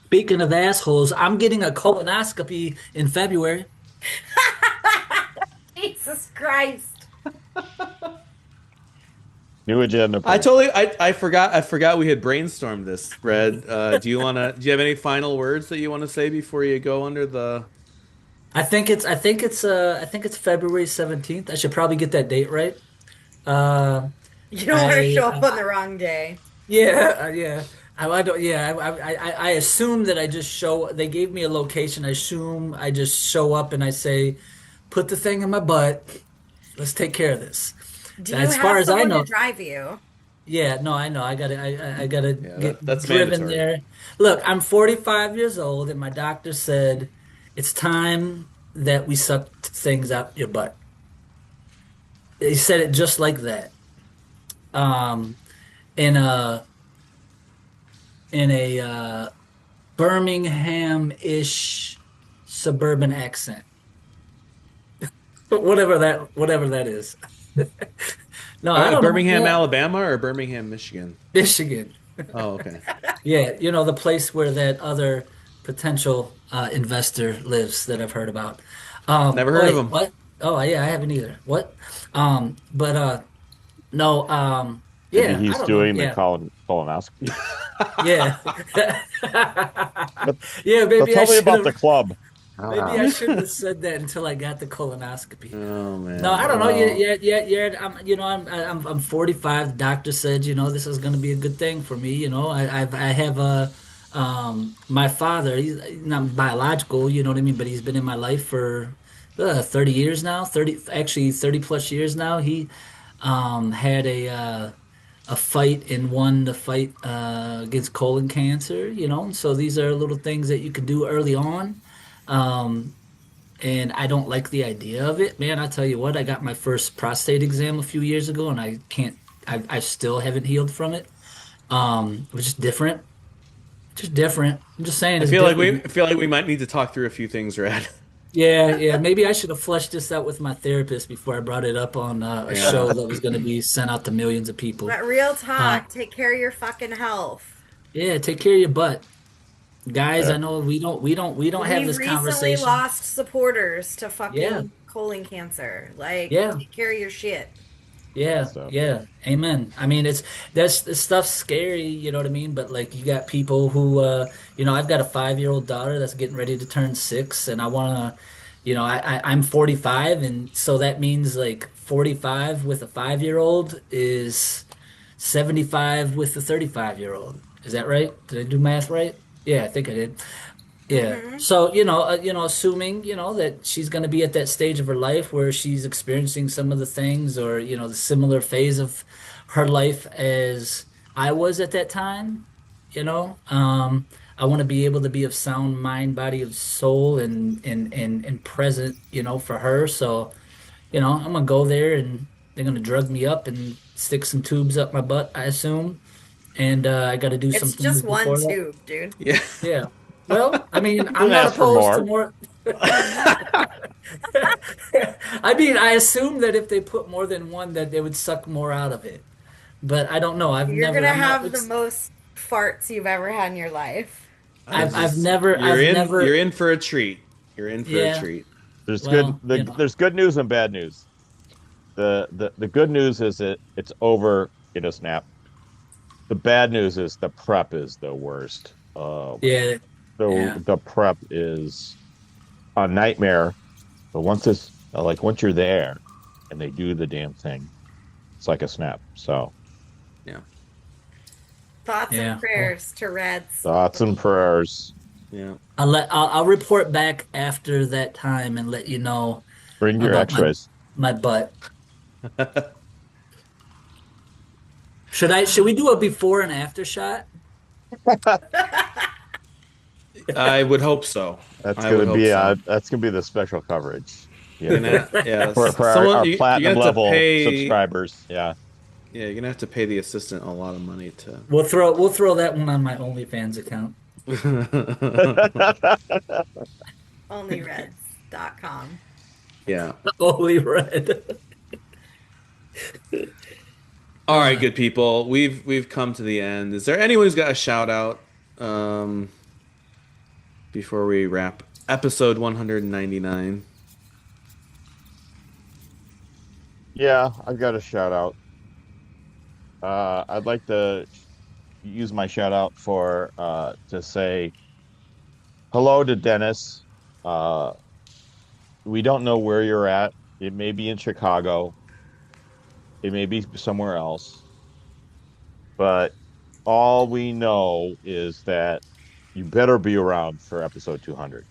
[SPEAKER 3] Speaking of assholes, I'm getting a colonoscopy in February.
[SPEAKER 5] Jesus Christ.
[SPEAKER 6] New agenda.
[SPEAKER 4] I forgot we had brainstormed this, Red. Do you have any final words that you want to say before you go under the
[SPEAKER 3] I think it's February 17th. I should probably get that date right.
[SPEAKER 5] You don't want to
[SPEAKER 3] I-
[SPEAKER 5] show up on the wrong day.
[SPEAKER 3] Yeah. I don't. Yeah, I assume that I just show. They gave me a location. I assume I just show up and I say, "Put the thing in my butt. Let's take care of this."
[SPEAKER 5] Do you
[SPEAKER 3] As
[SPEAKER 5] have
[SPEAKER 3] far as I
[SPEAKER 5] someone
[SPEAKER 3] know,
[SPEAKER 5] to drive you?
[SPEAKER 3] yeah. No, I know. I gotta get
[SPEAKER 4] that's
[SPEAKER 3] driven
[SPEAKER 4] mandatory.
[SPEAKER 3] there. Look, I'm 45 years old, and my doctor said it's time that we suck things out your butt. He said it just like that. In a Birmingham-ish suburban accent. whatever that is. No, I don't
[SPEAKER 4] Birmingham,
[SPEAKER 3] know.
[SPEAKER 4] Alabama, or Birmingham, Michigan?
[SPEAKER 3] Michigan.
[SPEAKER 4] Oh, okay.
[SPEAKER 3] Yeah, the place where that other potential investor lives that I've heard about.
[SPEAKER 4] Never heard of him.
[SPEAKER 3] What? Oh, yeah, I haven't either. What? But no. Yeah,
[SPEAKER 6] Maybe
[SPEAKER 3] I
[SPEAKER 6] he's
[SPEAKER 3] don't
[SPEAKER 6] doing
[SPEAKER 3] know.
[SPEAKER 6] the colonoscopy.
[SPEAKER 3] Yeah. Yeah, maybe
[SPEAKER 6] But tell
[SPEAKER 3] I
[SPEAKER 6] me
[SPEAKER 3] should
[SPEAKER 6] about the
[SPEAKER 3] have.
[SPEAKER 6] club.
[SPEAKER 3] Maybe I shouldn't have said that until I got the colonoscopy.
[SPEAKER 4] Oh man.
[SPEAKER 3] No, I don't know.
[SPEAKER 4] Well,
[SPEAKER 3] Yeah. I'm 45. The doctor said, this is going to be a good thing for me. I have my father. He's not biological. You know what I mean. But he's been in my life for 30 years now. 30 plus years now. He had a fight and won the fight against colon cancer. And so these are little things that you can do early on. And I don't like the idea of it, man. I tell you what, I got my first prostate exam a few years ago, and I still haven't healed from it. It was just different. Just different. I'm just saying.
[SPEAKER 4] I feel like we might need to talk through a few things, Red.
[SPEAKER 3] Yeah. Maybe I should have fleshed this out with my therapist before I brought it up on a show that was going to be sent out to millions of people.
[SPEAKER 5] But real talk, take care of your fucking health.
[SPEAKER 3] Yeah, take care of your butt. Guys,
[SPEAKER 6] Yeah.
[SPEAKER 3] I know we don't have
[SPEAKER 5] We've
[SPEAKER 3] this
[SPEAKER 5] recently
[SPEAKER 3] conversation.
[SPEAKER 5] lost supporters to
[SPEAKER 3] Yeah,
[SPEAKER 5] fucking colon cancer. Like,
[SPEAKER 3] yeah.
[SPEAKER 5] take care of your shit.
[SPEAKER 3] Yeah,
[SPEAKER 6] So
[SPEAKER 3] yeah, amen. I mean, that's this stuff's scary, you know what I mean? But like, you got people who, I've got a 5-year-old daughter that's getting ready to turn 6, and I wanna, I'm 45, and so that means like 45 with a 5-year-old is 75 with a 35-year-old. Is that right? Did I do math right? Yeah, I think I did. Yeah.
[SPEAKER 5] Hmm.
[SPEAKER 3] So, assuming, that she's going to be at that stage of her life where she's experiencing some of the things or, the similar phase of her life as I was at that time, I want to be able to be of sound mind, body, of soul and present, for her. So, I'm gonna go there and they're gonna drug me up and stick some tubes up my butt, I assume. And I got to do some
[SPEAKER 5] It's
[SPEAKER 3] things
[SPEAKER 5] just one
[SPEAKER 3] before that.
[SPEAKER 5] tube, dude.
[SPEAKER 4] Yeah.
[SPEAKER 3] Yeah. Well, I mean, I'm
[SPEAKER 6] didn't
[SPEAKER 3] not
[SPEAKER 6] ask for
[SPEAKER 3] opposed to
[SPEAKER 6] more.
[SPEAKER 3] more. I mean, I assume that if they put more than one, that they would suck more out of it. But I don't know.
[SPEAKER 5] You're gonna have the most farts you've ever had in your life.
[SPEAKER 4] This is you're
[SPEAKER 3] I've never,
[SPEAKER 4] in for a treat. You're in for a
[SPEAKER 3] yeah.
[SPEAKER 4] treat.
[SPEAKER 3] Well,
[SPEAKER 6] there's good news and bad news. The good news is it's over in a snap. The bad news is the prep is the worst.
[SPEAKER 3] yeah, yeah,
[SPEAKER 6] The prep is a nightmare. But once you're there and they do the damn thing, it's like a snap. So
[SPEAKER 4] Yeah.
[SPEAKER 5] Thoughts
[SPEAKER 3] yeah.
[SPEAKER 5] and prayers to Reds.
[SPEAKER 6] thoughts and prayers.
[SPEAKER 4] Yeah.
[SPEAKER 3] I'll report back after that time and let you know
[SPEAKER 6] Bring your
[SPEAKER 3] about
[SPEAKER 6] X-rays.
[SPEAKER 3] my butt. Should we do a before and after shot?
[SPEAKER 4] I would hope so.
[SPEAKER 6] That's
[SPEAKER 4] I would
[SPEAKER 6] gonna
[SPEAKER 4] hope
[SPEAKER 6] be
[SPEAKER 4] so.
[SPEAKER 6] that's gonna be the special coverage.
[SPEAKER 4] You're
[SPEAKER 6] Yeah.
[SPEAKER 4] gonna, yeah,
[SPEAKER 6] For
[SPEAKER 4] someone
[SPEAKER 6] our
[SPEAKER 4] you're
[SPEAKER 6] platinum
[SPEAKER 4] gonna have to
[SPEAKER 6] level
[SPEAKER 4] pay.
[SPEAKER 6] subscribers. Yeah.
[SPEAKER 4] Yeah, you're gonna have to pay the assistant a lot of money to.
[SPEAKER 3] We'll throw that one on my OnlyFans account.
[SPEAKER 5] Onlyreds.com.
[SPEAKER 4] Yeah.
[SPEAKER 3] Only red.
[SPEAKER 4] All right, good people. We've come to the end. Is there anyone who's got a shout out before we wrap episode 199?
[SPEAKER 6] Yeah, I've got a shout out. I'd like to use my shout out for to say hello to Dennis. We don't know where you're at. It may be in Chicago. It may be somewhere else. But all we know is that you better be around for episode 200.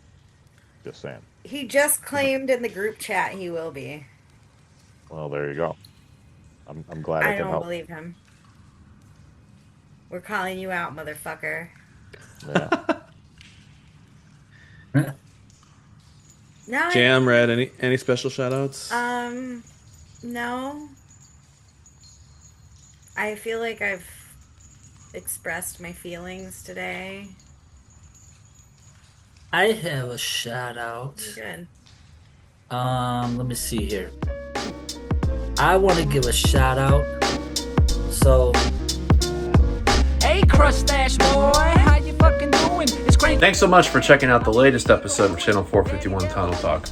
[SPEAKER 6] Just saying.
[SPEAKER 5] He just claimed in the group chat he will be.
[SPEAKER 6] Well, there you go. I'm glad I
[SPEAKER 5] I
[SPEAKER 6] can
[SPEAKER 5] don't
[SPEAKER 6] help.
[SPEAKER 5] believe him. We're calling you out, motherfucker.
[SPEAKER 6] Yeah.
[SPEAKER 5] No,
[SPEAKER 4] Jam, Red, any special shout outs?
[SPEAKER 5] no. I feel like I've expressed my feelings today.
[SPEAKER 3] I have a shout out.
[SPEAKER 5] Good.
[SPEAKER 3] Let me see here. I want to give a shout out. So, hey, Crustache boy, how you fucking doing? It's great.
[SPEAKER 7] Thanks so much for checking out the latest episode of Channel 451 Tunnel Talk.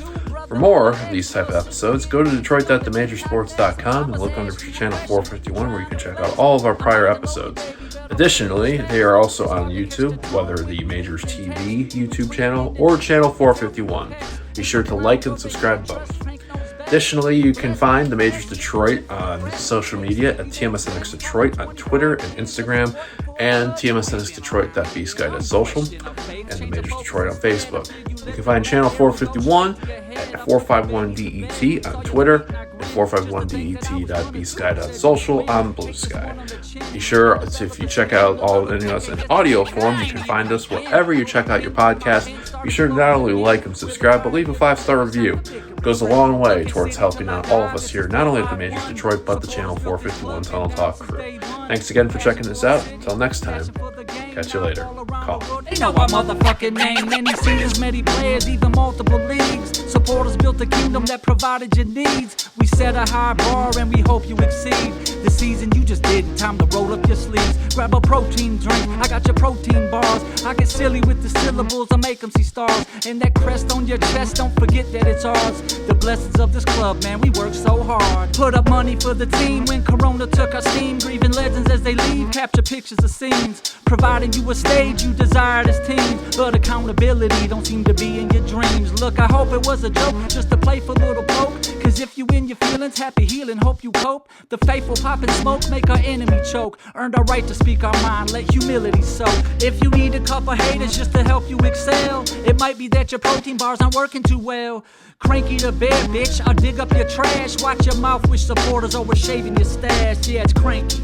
[SPEAKER 7] For more of these type of episodes, go to Detroit.themajorsports.com and look under for Channel 451 where you can check out all of our prior episodes. Additionally, they are also on YouTube, whether the Majors TV YouTube channel or Channel 451. Be sure to like and subscribe both. Additionally, you can find the Majors Detroit on social media at TMSNX Detroit on Twitter and Instagram, and TMSNXDetroit.bsky.social, and the Majors Detroit on Facebook. You can find Channel 451 at 451DET on Twitter and 451DET.bsky.social on Blue Sky. Be sure to, if you check out all any of us in audio form, you can find us wherever you check out your podcast. Be sure to not only like and subscribe, but leave a 5-star review. It goes a long way towards helping out all of us here, not only at the Majors Detroit, but the Channel 451 Tunnel Talk crew. Thanks again for checking this out. Until next time. Catch you later. Call.
[SPEAKER 2] They know our motherfucking name. Many seasons, many players, even multiple leagues. Supporters built a kingdom that provided your needs. We set a high bar and we hope you exceed. The season you just did, time to roll up your sleeves. Grab a protein drink, I got your protein bars. I get silly with the syllables, I make them see stars. And that crest on your chest, don't forget that it's ours. The blessings of this club, man, we work so hard. Put up money for the team when Corona took our steam. Grieving legends as they leave, capture pictures of scenes. Providing you a stage you desired as teams. But accountability don't seem to be in your dreams. Look, I hope it was a joke, just a playful little poke. Cause if you in your feelings, happy healing, hope you cope. The faithful pop and smoke, make our enemy choke. Earned our right to speak our mind, let humility soak. If you need a couple haters just to help you excel, it might be that your protein bars aren't working too well. Cranky the bear, bitch, I'll dig up your trash. Watch your mouth with supporters over shaving your stash. Yeah, it's cranky.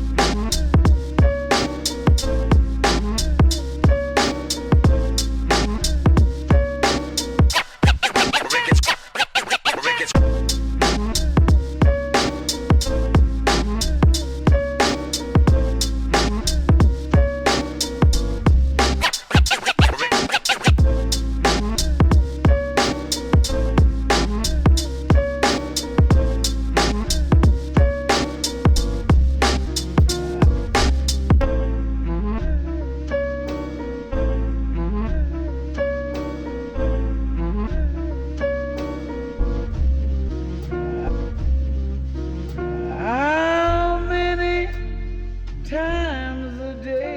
[SPEAKER 1] How many times a day